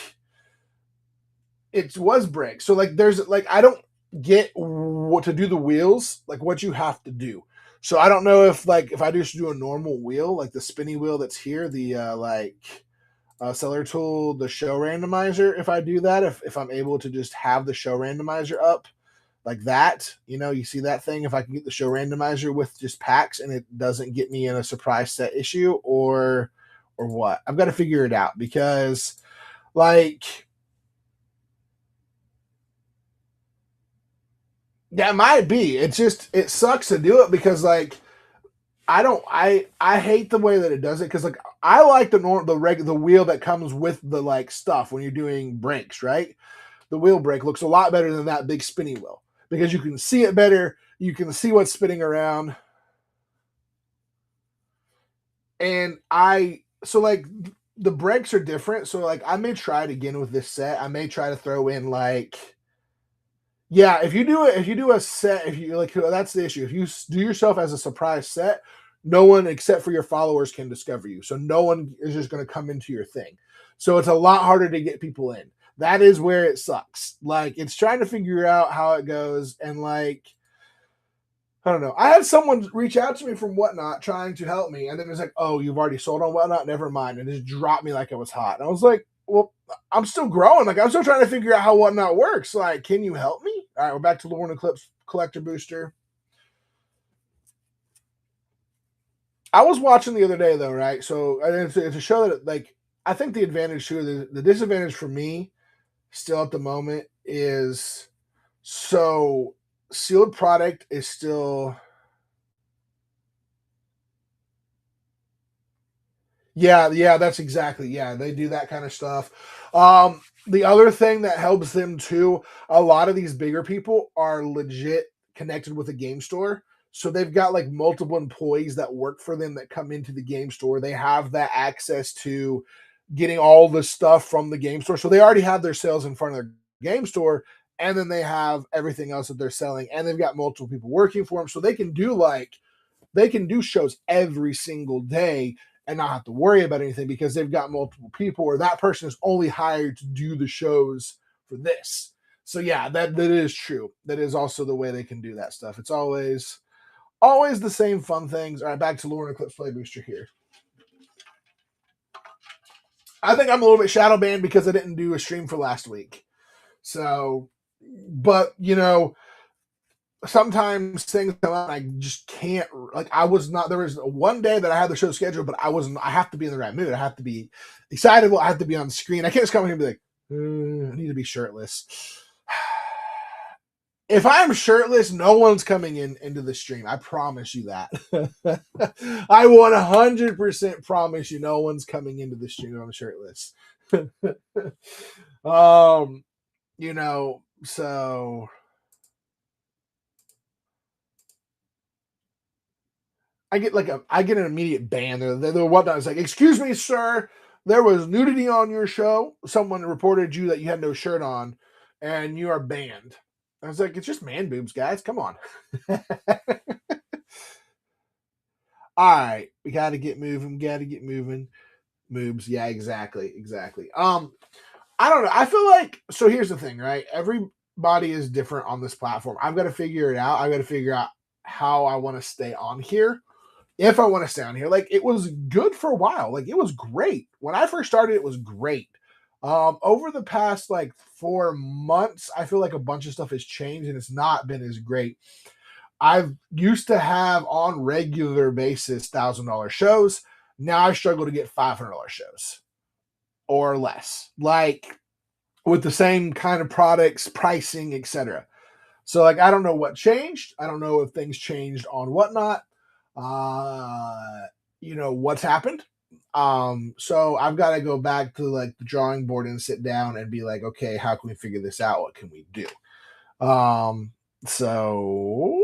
it was break. So like there's like I don't get what to do the wheels, like what you have to do. So I don't know if like if I just do a normal wheel, like the spinny wheel that's here, the seller tool, the show randomizer, if I do that, if I'm able to just have the show randomizer up like that, you see that thing, if I can get the show randomizer with just packs and it doesn't get me in a surprise set issue or what. I've got to figure it out because like Yeah, it might be. It's just it sucks to do it because like I hate the way that it does it because like I like the wheel that comes with the like stuff when you're doing brakes, right? The wheel brake looks a lot better than that big spinny wheel because you can see it better. You can see what's spinning around, and I so like the brakes are different. So like I may try it again with this set. I may try to throw in like yeah, if you do a set, if you like, that's the issue. If you do yourself as a surprise set, no one except for your followers can discover you. So no one is just going to come into your thing. So it's a lot harder to get people in. That is where it sucks. Like it's trying to figure out how it goes, and like I don't know. I had someone reach out to me from Whatnot trying to help me, and then it was like, "Oh, you've already sold on Whatnot. Never mind." And it just dropped me like it was hot. And I was like, "Well, I'm still growing. Like I'm still trying to figure out how Whatnot works. Like, can you help me?" All right, we're back to Lunar Eclipse Collector Booster. I was watching the other day though, right? So it's a show that like I think the advantage to the disadvantage for me still at the moment is so sealed product is still. Yeah, yeah, that's exactly. Yeah, they do that kind of stuff. The other thing that helps them too, a lot of these bigger people are legit connected with a game store. So they've got like multiple employees that work for them that come into the game store. They have that access to getting all the stuff from the game store. So they already have their sales in front of their game store, and then they have everything else that they're selling, and they've got multiple people working for them. So they can do shows every single day and not have to worry about anything because they've got multiple people or that person is only hired to do the shows for this. So yeah, that is true. That is also the way they can do that stuff. It's always the same fun things. All right, back to Lunar Eclipse Play Booster here. I think I'm a little bit shadow banned because I didn't do a stream for last week. So, but you know, sometimes things come out and I just can't like I was not there was one day that I had the show scheduled, but I have to be in the right mood. I have to be excited. I have to be on screen. I can't just come here and be like, I need to be shirtless. If I'm shirtless, no one's coming into the stream. I promise you that. I 100% promise you no one's coming into the stream if I'm shirtless. um, you know, so I get an immediate ban. They're whatnot. It's like, excuse me, sir, there was nudity on your show. Someone reported you that you had no shirt on, and you are banned. I was like, it's just man boobs, guys. Come on. All right, we got to get moving. Got to get moving. Moobs, yeah, exactly, exactly. I don't know. I feel like so. Here's the thing, right? Everybody is different on this platform. I've got to figure it out. I've got to figure out how I want to stay on here if I want to stay on here. Like it was good for a while. Like it was great. When I first started, it was great. Over the past like 4 months, I feel like a bunch of stuff has changed and it's not been as great. I've used to have on regular basis $1,000 shows. Now I struggle to get $500 shows or less. Like with the same kind of products, pricing, etc. So like I don't know what changed. I don't know if things changed on Whatnot. What's happened. So I've got to go back to like the drawing board and sit down and be like, okay, how can we figure this out? What can we do? So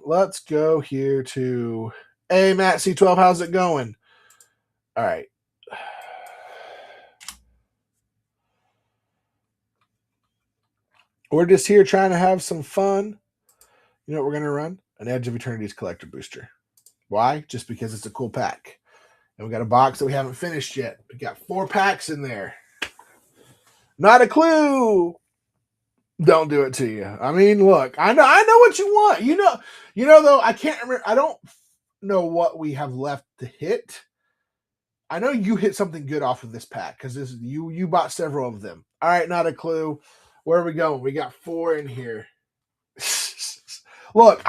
let's go here to hey Matt C12, how's it going? All right. We're just here trying to have some fun. You know what we're gonna run? An Edge of Eternity's collector booster. Why? Just because it's a cool pack. And we got a box that we haven't finished yet. We got 4 packs in there. Not a clue. Don't do it to you. I mean, look, I know what you want. Though, I can't remember. I don't know what we have left to hit. I know you hit something good off of this pack because this you bought several of them. All right, not a clue. Where are we going? We got 4 in here. Look.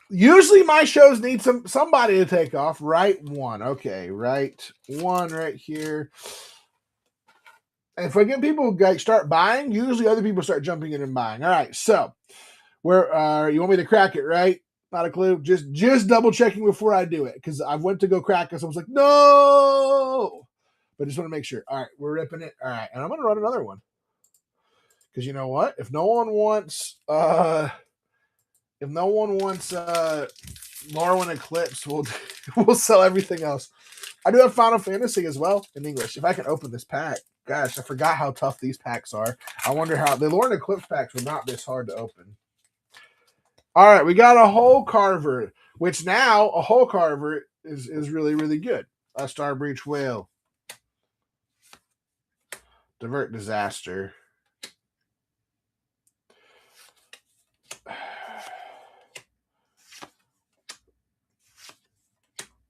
Usually my shows need somebody to take off. Right one. Okay, right one right here. And if I get people start buying, usually other people start jumping in and buying. All right, so Where you want me to crack it, right? Not a clue. Just double checking before I do it because I went to go crack it. So I was like, no. But just want to make sure. All right, we're ripping it. All right, and I'm gonna run another one because you know what? If no one wants, Lorwyn Eclipse, we'll sell everything else. I do have Final Fantasy as well in English. If I can open this pack, gosh, I forgot how tough these packs are. I wonder how the Lorwyn Eclipse packs were not this hard to open. All right, we got a Hole Carver, which now a Hole Carver is really, really good. A Star Breach Whale. Divert Disaster.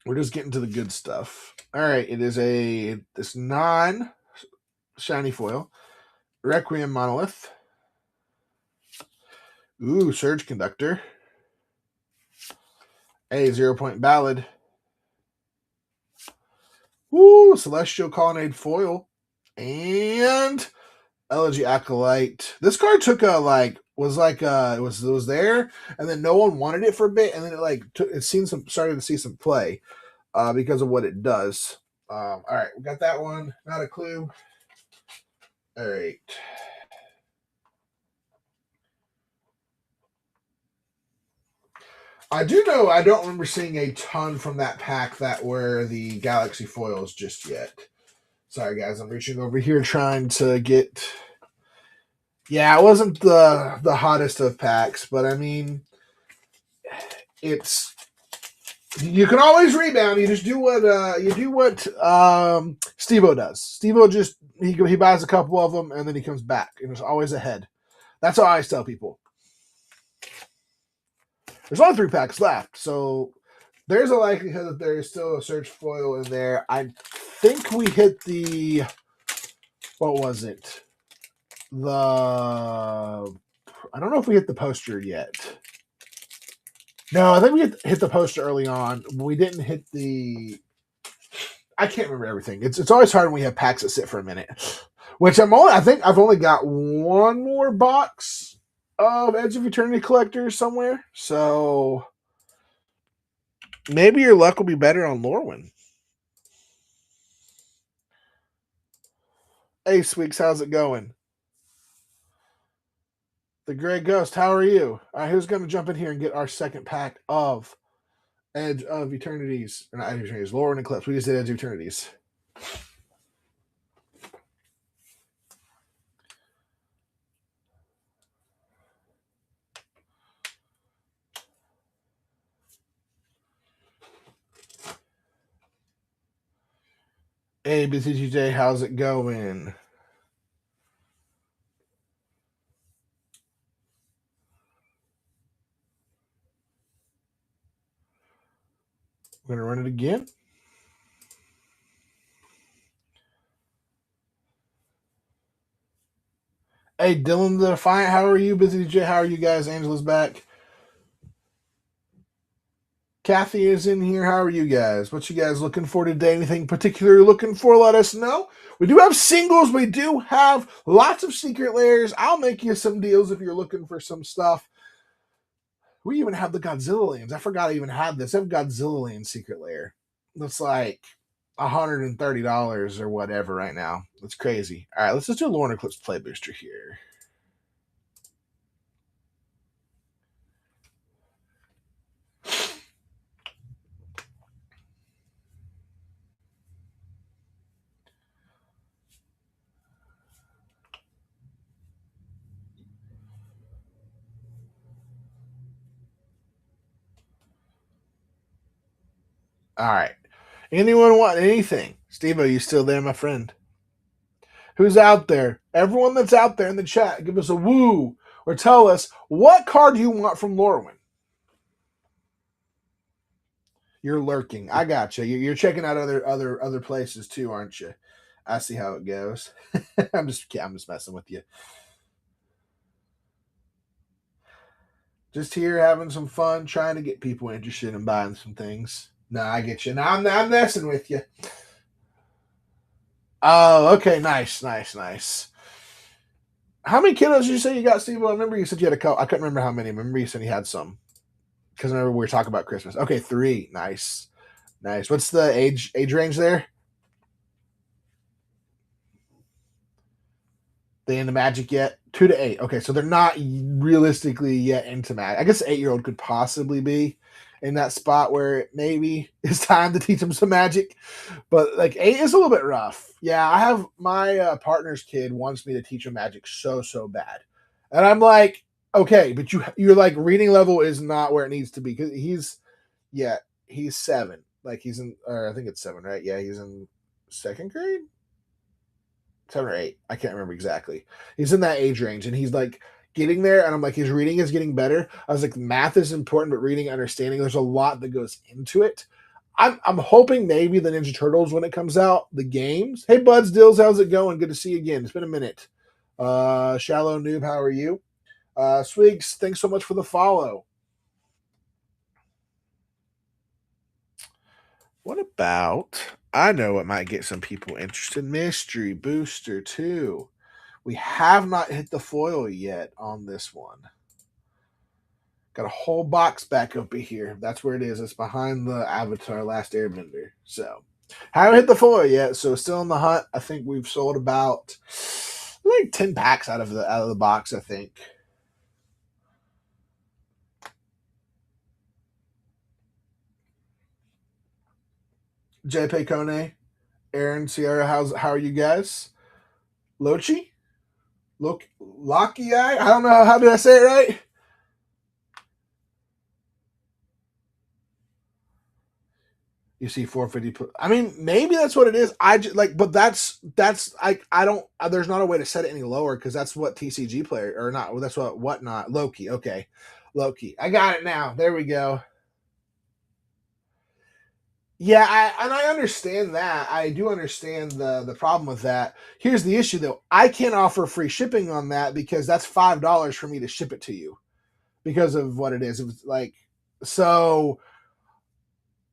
We're just getting to the good stuff. All right, it is this non-shiny foil. Requiem Monolith. Ooh, Surge Conductor. A 0-point Ballad. Ooh, Celestial Colonnade Foil. And Elegy Acolyte. This card took it was there, and then no one wanted it for a bit, and then it started to see some play because of what it does. All right, we got that one. Not a clue. All right. I do know I don't remember seeing a ton from that pack that were the Galaxy foils just yet. Sorry, guys. I'm reaching over here trying to get... Yeah, it wasn't the hottest of packs, but I mean, it's... You can always rebound. You just do what Steve-O does. Steve-O just he buys a couple of them and then he comes back and it's always ahead. That's how I always tell people. There's only 3 packs left, so there's a likelihood that there is still a search foil in there. I think we hit the... What was it? I don't know if we hit the poster yet. No, I think we hit the poster early on. We didn't hit the... I can't remember everything. It's always hard when we have packs that sit for a minute. Which I think I've only got one more box of Edge of Eternity collectors somewhere. So maybe your luck will be better on Lorwyn. Hey, Sweeks, how's it going? The Gray Ghost, how are you? All right, who's going to jump in here and get our second pack of Edge of Eternities? Or not Edge of Eternities, Lorwyn Eclipse. We just did Edge of Eternities. Hey, BCGJ, how's it going? We're going to run it again. Hey, Dylan the Defiant, how are you? BCGJ, how are you guys? Angela's back. Kathy is in here. How are you guys? What you guys looking for today? Anything particular you're looking for? Let us know. We do have singles. We do have lots of secret layers. I'll make you some deals if you're looking for some stuff. We even have the Godzilla lands. I forgot I even had this. I have Godzilla land secret layer. That's like $130 or whatever right now. That's crazy. All right, let's just do a Lorwyn Eclipse play booster here. All right. Anyone want anything? Steve, are you still there, my friend? Who's out there? Everyone that's out there in the chat, give us a woo or tell us what card you want from Lorwyn. You're lurking. I got you. You're checking out other places too, aren't you? I see how it goes. I'm just messing with you. Just here having some fun, trying to get people interested in buying some things. No, I get you. Now I'm messing with you. Oh, okay, nice. How many kilos did you say you got, Steve? I remember you said you had a couple. I couldn't remember how many. I remember you said you had some because I remember we were talking about Christmas. Okay, 3. Nice, nice. What's the age range there? They into Magic yet? 2 to 8. Okay, so they're not realistically yet into Magic. I guess 8-year-old could possibly be in that spot where it maybe is time to teach them some Magic, but like 8 is a little bit rough. Yeah, I have my partner's kid wants me to teach him Magic so bad, and I'm like, okay, but you're like reading level is not where it needs to be because yeah he's 7. Like he's in, or I think it's 7, right? Yeah, he's in second grade, 7 or 8. I can't remember exactly. He's in that age range, and he's like getting there. And I'm like, his reading is getting better. I was like, math is important, but reading, understanding, there's a lot that goes into it. I'm hoping maybe the Ninja Turtles when it comes out, the games. Hey, Buds Dills, how's it going? Good to see you again. It's been a minute. Shallow Noob, how are you? Swigs, thanks so much for the follow. What about? I know what might get some people interested. Mystery Booster 2. We have not hit the foil yet on this one. Got a whole box back up here. That's where it is. It's behind the Avatar Last Airbender. So, haven't hit the foil yet. So, still in the hunt. I think we've sold about like 10 packs out of the box. I think. JP Kone, Aaron, Sierra, how are you guys? Lochi, Loki. I don't know. How did I say it right? You see 450. I mean, maybe that's what it is. I just like, but that's I don't. There's not a way to set it any lower because that's what TCG player or not. Well, that's what whatnot Loki. Okay, Loki. I got it now. There we go. Yeah, and I understand that. I do understand the problem with that. Here's the issue though. I can't offer free shipping on that because that's $5 for me to ship it to you because of what it is. It was like so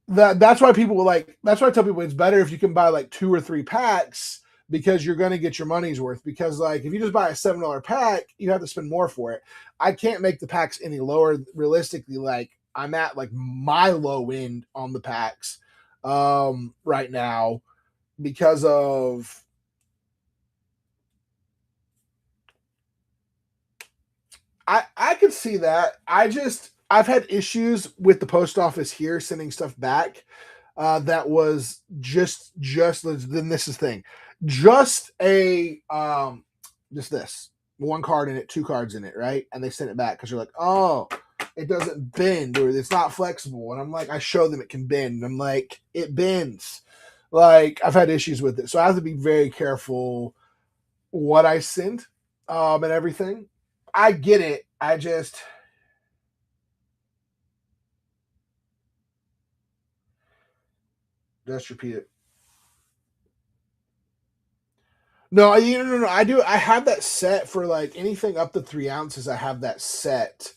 that's why people will like that's why I tell people it's better if you can buy like 2 or 3 packs because you're going to get your money's worth because like if you just buy a $7 pack you have to spend more for it. I can't make the packs any lower realistically. Like I'm at like my low end on the packs right now because of I could see that. I've had issues with the post office here sending stuff back. That was just then this is the thing, just a just this one card in it, 2 cards in it, right? And they sent it back because you're like, oh, it doesn't bend or it's not flexible. And I'm like, I show them it can bend. And I'm like, it bends. Like I've had issues with it, so I have to be very careful what I send and everything. I get it. I just repeat it. No, no. I do. I have that set for like anything up to 3 ounces. I have that set,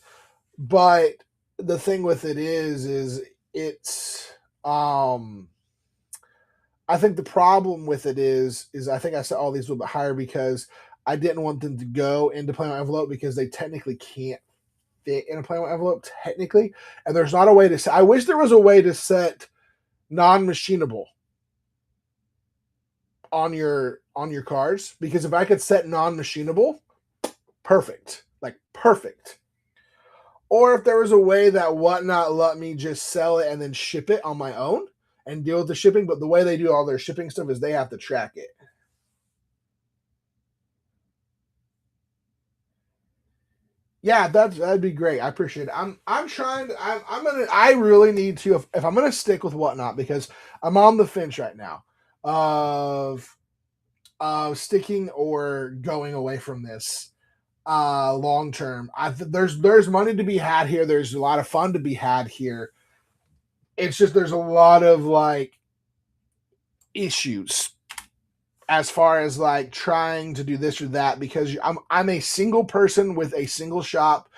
but the thing with it is it's I think the problem with it is I think I set all these a little bit higher because I didn't want them to go into play my envelope because they technically can't fit in a play my envelope technically, and there's not a way to set. I wish there was a way to set non-machinable on your cards because if I could set non-machinable, perfect, like perfect. Or if there was a way that whatnot let me just sell it and then ship it on my own and deal with the shipping, but the way they do all their shipping stuff is they have to track it. Yeah, that'd be great. I appreciate it. I'm trying to. I'm gonna. I really need to if I'm gonna stick with whatnot because I'm on the fence right now of sticking or going away from this long term. There's money to be had here. There's a lot of fun to be had here. It's just there's a lot of like issues as far as like trying to do this or that because I'm a single person with a single shop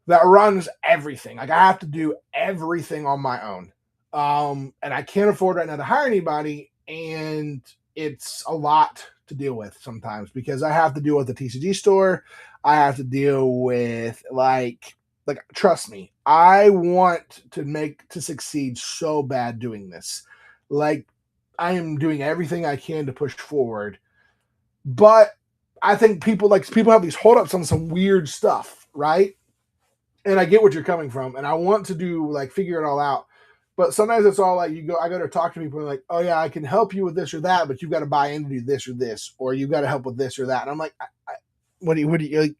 that runs everything. Like I have to do everything on my own. And I can't afford right now to hire anybody and it's a lot to deal with sometimes because I have to deal with the TCG store. I have to deal with like trust me, I want to succeed so bad doing this. Like I am doing everything I can to push forward, but I think people have these holdups on some weird stuff, right? And I get what you're coming from, and I want to do like figure it all out. But sometimes it's all like I go to talk to people and like, oh yeah, I can help you with this or that, but you've got to buy in to do this or this, or you've got to help with this or that. And I'm like, what do you like?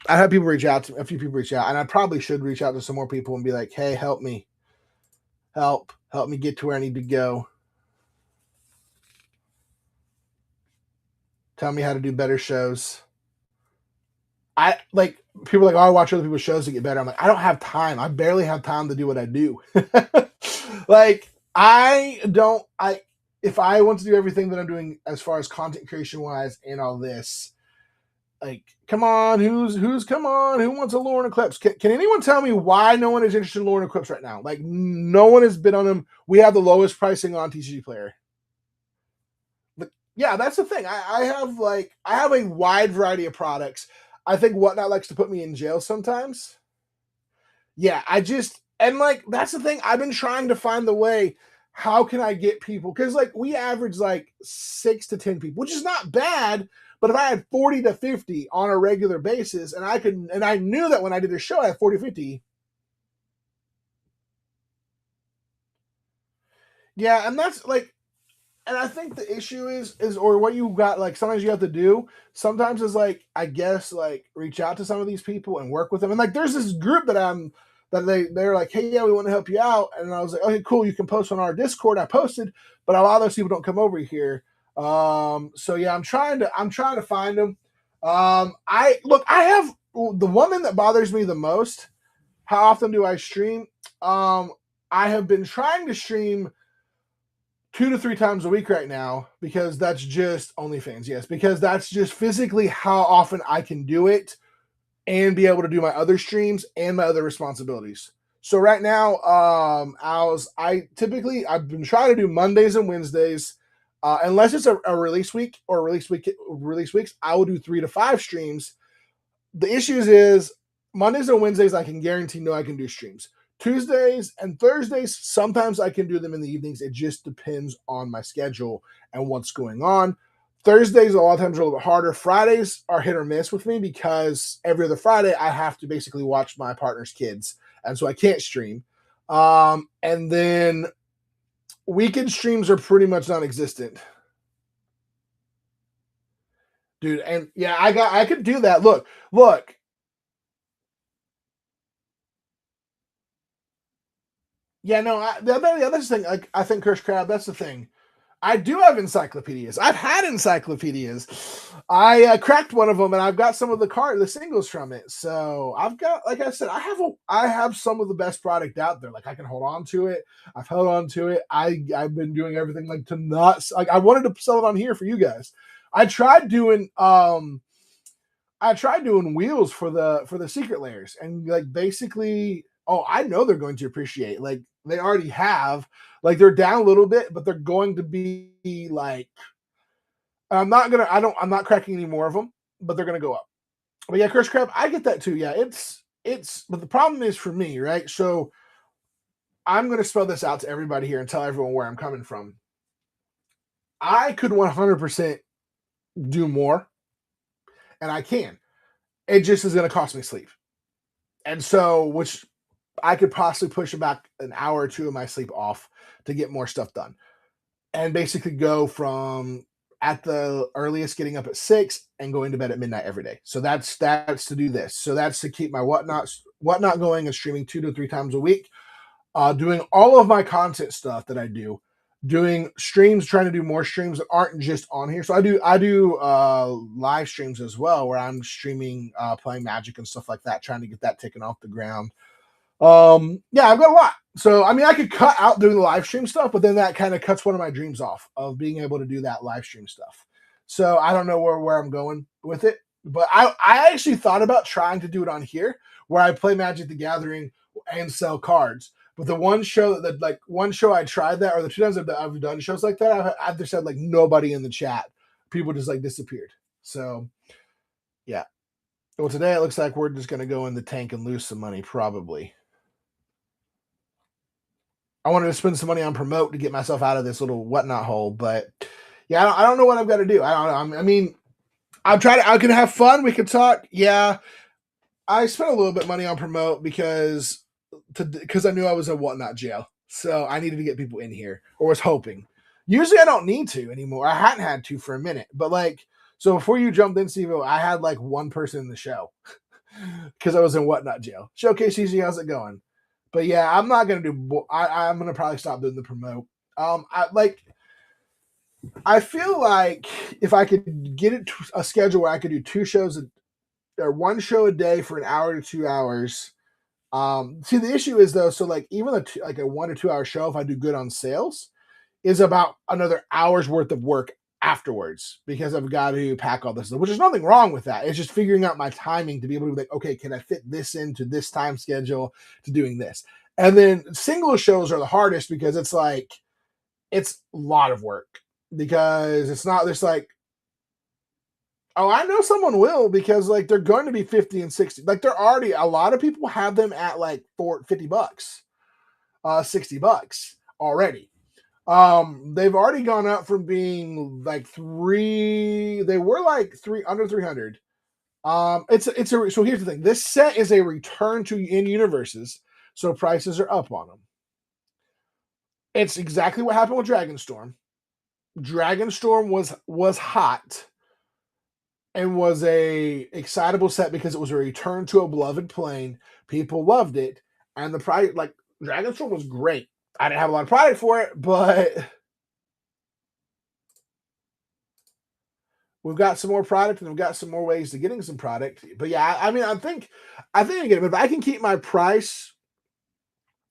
I had people reach out to a few people reach out, and I probably should reach out to some more people and be like, hey, help me get to where I need to go. Tell me how to do better shows. I like people are like, oh, I watch other people's shows to get better. I'm like, I don't have time. I barely have time to do what I do. Like, I don't. I if I want to do everything that I'm doing as far as content creation wise and all this, like, come on, who's come on? Who wants a lore and eclipse? Can anyone tell me why no one is interested in lore and eclipse right now? Like, no one has bid on them. We have the lowest pricing on TCG Player. Yeah, that's the thing. I have a wide variety of products. I think Whatnot likes to put me in jail sometimes. Yeah, I just and like that's the thing. I've been trying to find the way. How can I get people? Because like we average like 6 to 10 people, which is not bad. But if I had 40 to 50 on a regular basis, and I knew that when I did a show, I had 40 50. Yeah, and that's like and I think the issue is or what you got like sometimes you have to do sometimes is like I guess like reach out to some of these people and work with them and like there's this group that they're like hey yeah we want to help you out and I was like okay cool you can post on our Discord I posted but a lot of those people don't come over here so yeah I'm trying to find them I have the one thing that bothers me the most how often do I stream I have been trying to stream 2 to 3 times a week right now because that's just OnlyFans. Yes, because that's just physically how often I can do it and be able to do my other streams and my other responsibilities. So right now, I've been trying to do Mondays and Wednesdays, unless it's a release week or release weeks. I will do 3 to 5 streams. The issues is Mondays and Wednesdays I can guarantee no I can do streams. Tuesdays and Thursdays, sometimes I can do them in the evenings. It just depends on my schedule and what's going on. Thursdays, a lot of times, are a little bit harder. Fridays are hit or miss with me because every other Friday, I have to basically watch my partner's kids. And so I can't stream. And then weekend streams are pretty much non existent. Dude, and yeah, I could do that. Look, yeah, no, the other thing, like I think Curse Crab, that's the thing. I do have encyclopedias. I've had encyclopedias. I cracked one of them, and I've got some of the singles from it. So I've got, like I said, I have some of the best product out there. Like I can hold on to it. I've held on to it. I've been doing everything like to not like I wanted to sell it on here for you guys. I tried doing wheels for the secret layers and like basically oh I know they're going to appreciate like they already have like they're down a little bit but they're going to be like I'm not cracking any more of them but they're gonna go up but yeah Curse Crab I get that too yeah it's but the problem is for me right so I'm gonna spell this out to everybody here and tell everyone where I'm coming from I could 100% do more and I can it just is gonna cost me sleep and so which I could possibly push back an hour or two of my sleep off to get more stuff done and basically go from at the earliest getting up at 6 and going to bed at midnight every day. So that's to do this. So that's to keep my whatnot going and streaming 2 to 3 times a week. Doing all of my content stuff that I do, doing streams, trying to do more streams that aren't just on here. So I do live streams as well where I'm streaming playing Magic and stuff like that, trying to get that taken off the ground. Yeah, I've got a lot. So I mean I could cut out doing the live stream stuff, but then that kind of cuts one of my dreams off of being able to do that live stream stuff. So I don't know where I'm going with it. But I actually thought about trying to do it on here where I play Magic the Gathering and sell cards. But the one show that like one show I tried that, or the 2 times I've done shows like that, I've just had like nobody in the chat. People just like disappeared. So yeah. Well, today it looks like we're just gonna go in the tank and lose some money, probably. I wanted to spend some money on promote to get myself out of this little whatnot hole, but yeah, I don't know what I've got to do. I don't know. I mean, I'm trying to. I can have fun. We can talk. Yeah, I spent a little bit of money on promote because I knew I was in whatnot jail, so I needed to get people in here, or was hoping. Usually, I don't need to anymore. I hadn't had to for a minute, but like, so before you jumped in, Steve, I had like one person in the show because I was in whatnot jail. Showcase easy. How's it going? But yeah, I'm not gonna do. I'm gonna probably stop doing the promote. I feel like if I could get it to a schedule where I could do 2 shows or 1 show a day for an hour to 2 hours. See, the issue is though, so like even like a 1 or 2 hour show, if I do good on sales, is about another hour's worth of work afterwards because I've got to pack all this stuff, which is nothing wrong with that. It's just figuring out my timing to be able to be like, okay, can I fit this into this time schedule to doing this? And then single shows are the hardest because it's like, it's a lot of work because it's not just like, oh, I know someone will because like they're going to be 50 and 60. Like they're already, a lot of people have them at like $50, $60 already. They've already gone up from being like they were like under 300. So here's the thing. This set is a return to in universes, so prices are up on them. It's exactly what happened with Dragonstorm. Dragonstorm was hot and was a excitable set because it was a return to a beloved plane. People loved it, and the price, like Dragonstorm, was great. I didn't have a lot of product for it, but we've got some more product and we've got some more ways to getting some product. But yeah, I mean, I think again, if I can keep my price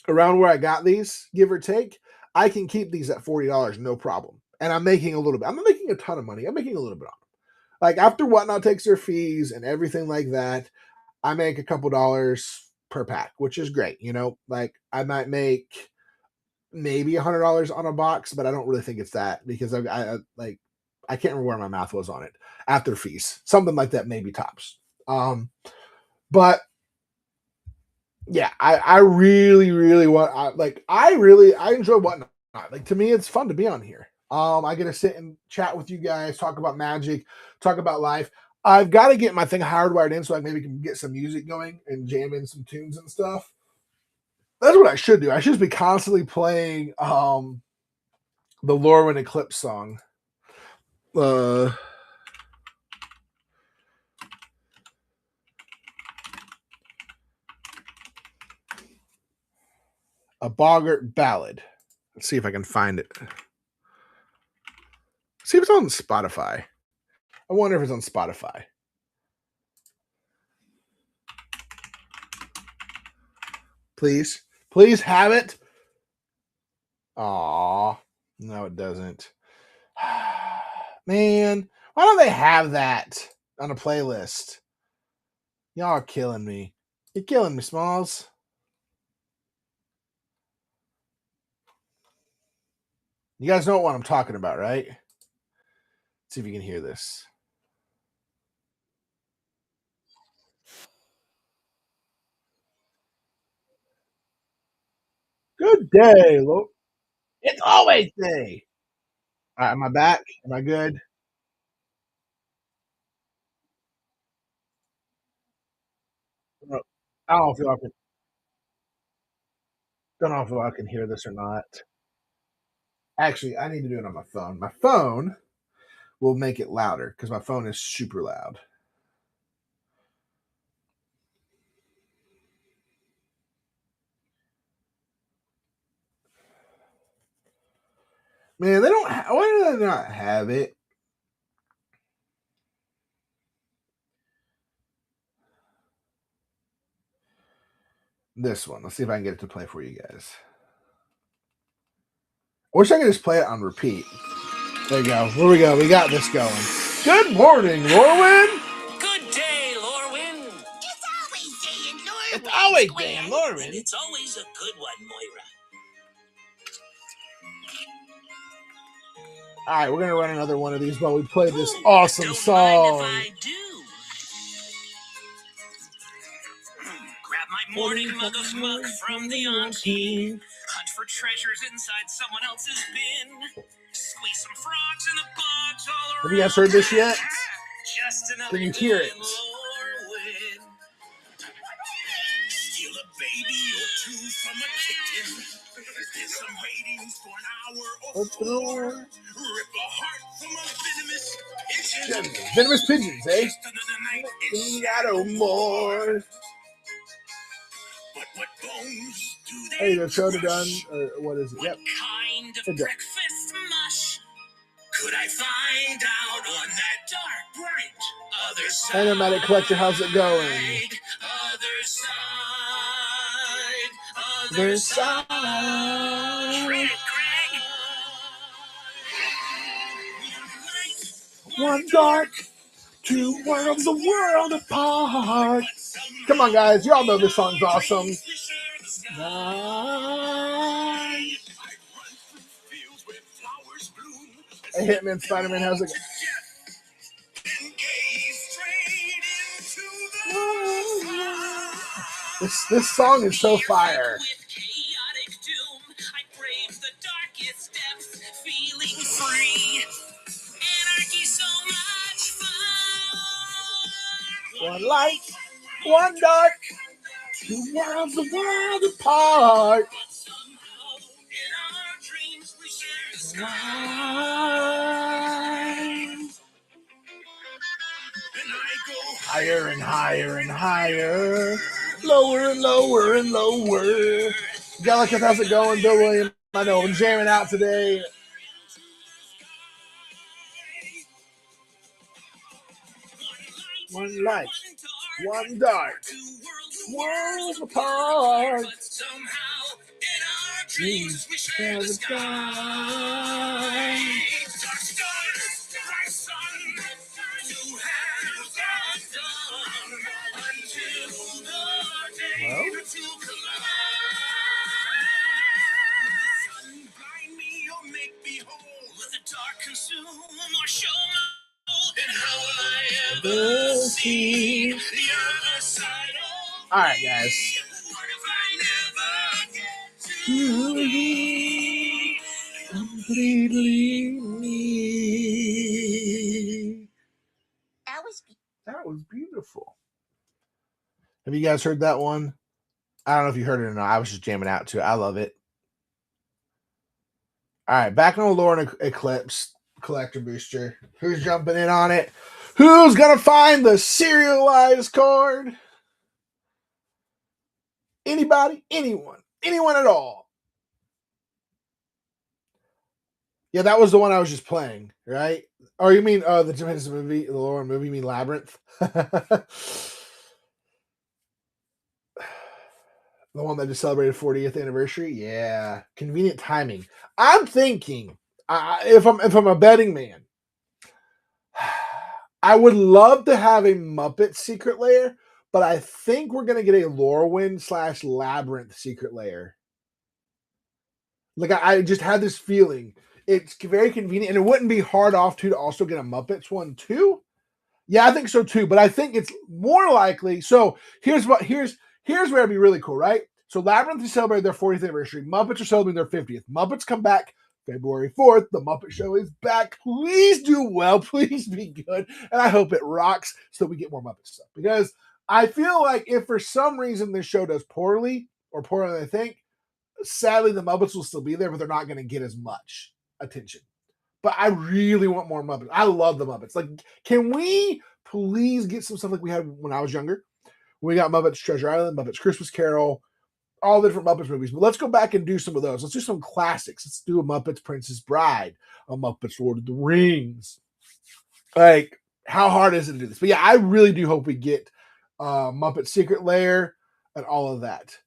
around where I got these, give or take, I can keep these at $40, no problem. And I'm making a little bit. I'm not making a ton of money. I'm making a little bit on them. Like after Whatnot takes their fees and everything like that, I make a couple dollars per pack, which is great. You know, like I might make maybe $100 on a box, but I don't really think it's that because I can't remember where my math was on it after fees, something like that, maybe tops. But yeah, I really, really want, I enjoy Whatnot. Like to me, it's fun to be on here. I get to sit and chat with you guys, talk about Magic, talk about life. I've got to get my thing hardwired in so I maybe can get some music going and jam in some tunes and stuff. That's what I should do. I should just be constantly playing the Lorwyn Eclipse song. A Boggart Ballad. Let's see if I can find it. See if it's on Spotify. I wonder if it's on Spotify. Please. Please have it. Aw. No, it doesn't. Man, why don't they have that on a playlist? Y'all are killing me. You're killing me, Smalls. You guys know what I'm talking about, right? Let's see if you can hear this. Good day, Lo. It's always day. Am I back? Am I good? I don't feel I can. Don't know if I can hear this or not. Actually, I need to do it on my phone. My phone will make it louder because my phone is super loud. Man, they don't. Why do they not have it? This one. Let's see if I can get it to play for you guys. I wish I could just play it on repeat. There you go. Here we go. We got this going. Good morning, Lorwyn. Good day, Lorwyn. It's always day in Lorwyn. It's Oh, wait, Dan Lauren. It's always a good one, Moira. All right, we're going to run another one of these while we play this awesome song. Mind if I do. Grab my morning mug of mug from the auntie. Hunt for treasures inside someone else's bin. Squeeze some frogs in the bogs all around. Have you guys heard this yet? Just another Can you hear it? Steal a baby or two from a kitten. Did some ratings for an hour or four. Rip a heart from a venomous pigeon. Venomous pigeons, eh? Just another night in Shadow more. But what bones do they Hey, the show done. crush? What is it? What Yep. kind of Good job. breakfast mush could I find out on that dark, bright other side? Animatic Collector, how's it going? Other side. Other side. Craig. One dark, two worlds, the world apart. Come on, guys. Y'all know this song's awesome. Hey, Hitman, Spider-Man, how's it going? This song is so fire. One light, one dark, two worlds, the world apart. Higher and higher and higher, lower and lower and lower. Gallica, how's it going? Bill William, I know I'm jamming out today. One light, one dark, worlds apart. Dreams we share the sky. All right, guys. Completely me. That was beautiful. Have you guys heard that one? I don't know if you heard it or not. I was just jamming out to it. I love it. All right, back on the Lore and Eclipse collector booster. Who's jumping in on it? Who's gonna find the serialized card? Anybody? Anyone? Anyone at all? Yeah, that was the one I was just playing, right? Or you mean the Japanese movie, the Lore movie? You mean Labyrinth? The one that just celebrated 40th anniversary? Yeah. Convenient timing. I'm thinking, if I'm a betting man, I would love to have a Muppet Secret Lair, but I think we're going to get a Lorwyn / Labyrinth Secret Lair. Like, I just had this feeling. It's very convenient, and it wouldn't be hard off, to also get a Muppets one, too. Yeah, I think so, too, but I think it's more likely. So here's where it'd be really cool, right? So Labyrinth is celebrating their 40th anniversary. Muppets are celebrating their 50th. Muppets come back February 4th. The Muppet Show is back. Please do well. Please be good. And I hope it rocks so that we get more Muppet stuff. Because I feel like if for some reason this show does poorly, or poorer than I think, sadly the Muppets will still be there, but they're not going to get as much attention. But I really want more Muppets. I love the Muppets. Like, can we please get some stuff like we had when I was younger? We got Muppets Treasure Island, Muppets Christmas Carol, all the different Muppets movies. But let's go back and do some of those. Let's do some classics. Let's do a Muppets Princess Bride, a Muppets Lord of the Rings. Like, how hard is it to do this? But yeah, I really do hope we get Muppet Secret Lair and all of that.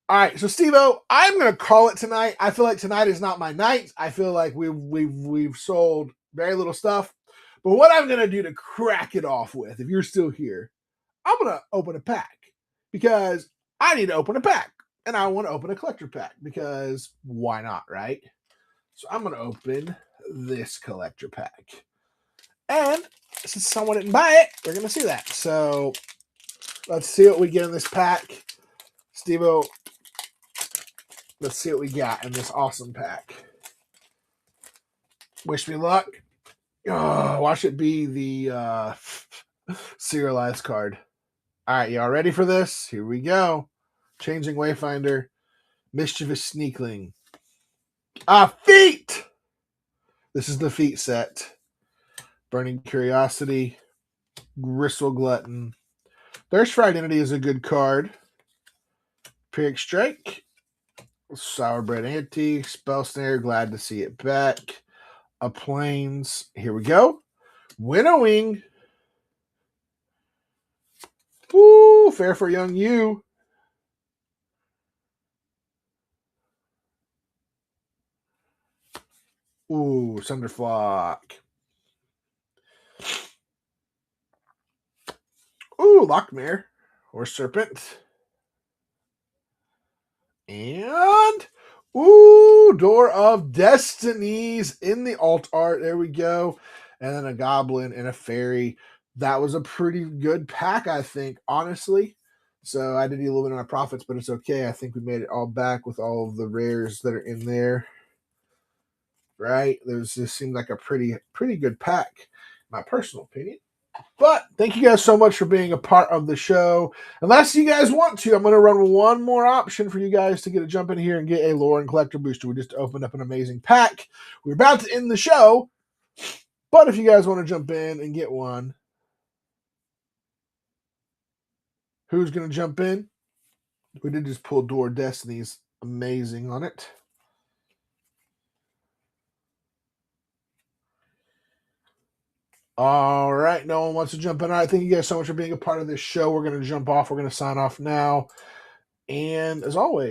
All right, so Steve-O, I'm gonna call it tonight. I feel like tonight is not my night. I feel like we've sold very little stuff. But what I'm gonna do to crack it off with, if you're still here, I'm gonna open a pack because I need to open a pack. And I want to open a collector pack because why not, right? So I'm going to open this collector pack. And since someone didn't buy it, they're going to see that. So let's see what we get in this pack. Steve-O, let's see what we got in this awesome pack. Wish me luck. Oh, watch it be the serialized card. All right, y'all ready for this? Here we go. Changing Wayfinder. Mischievous Sneakling. Feet! This is the feet set. Burning Curiosity. Gristle Glutton. Thirst for Identity is a good card. Pyrrhic Strike. Sourbread Ante. Spell Snare. Glad to see it back. A Plains. Here we go. Winnowing. Ooh, fair for young you. Ooh, Cinderflock. Ooh, Lockmare. Or Serpent. And ooh, Door of Destinies in the alt art. There we go. And then a goblin and a fairy. That was a pretty good pack, I think, honestly. So I did eat a little bit of my profits, but it's okay. I think we made it all back with all of the rares that are in there. Right? This seemed like a pretty good pack, my personal opinion. But thank you guys so much for being a part of the show. Unless you guys want to, I'm going to run one more option for you guys to get a jump in here and get a lore and collector booster. We just opened up an amazing pack. We're about to end the show. But if you guys want to jump in and get one, who's going to jump in? We did just pull Door of Destinies. Amazing on it. All right. No one wants to jump in. All right. Thank you guys so much for being a part of this show. We're going to jump off. We're going to sign off now. And as always,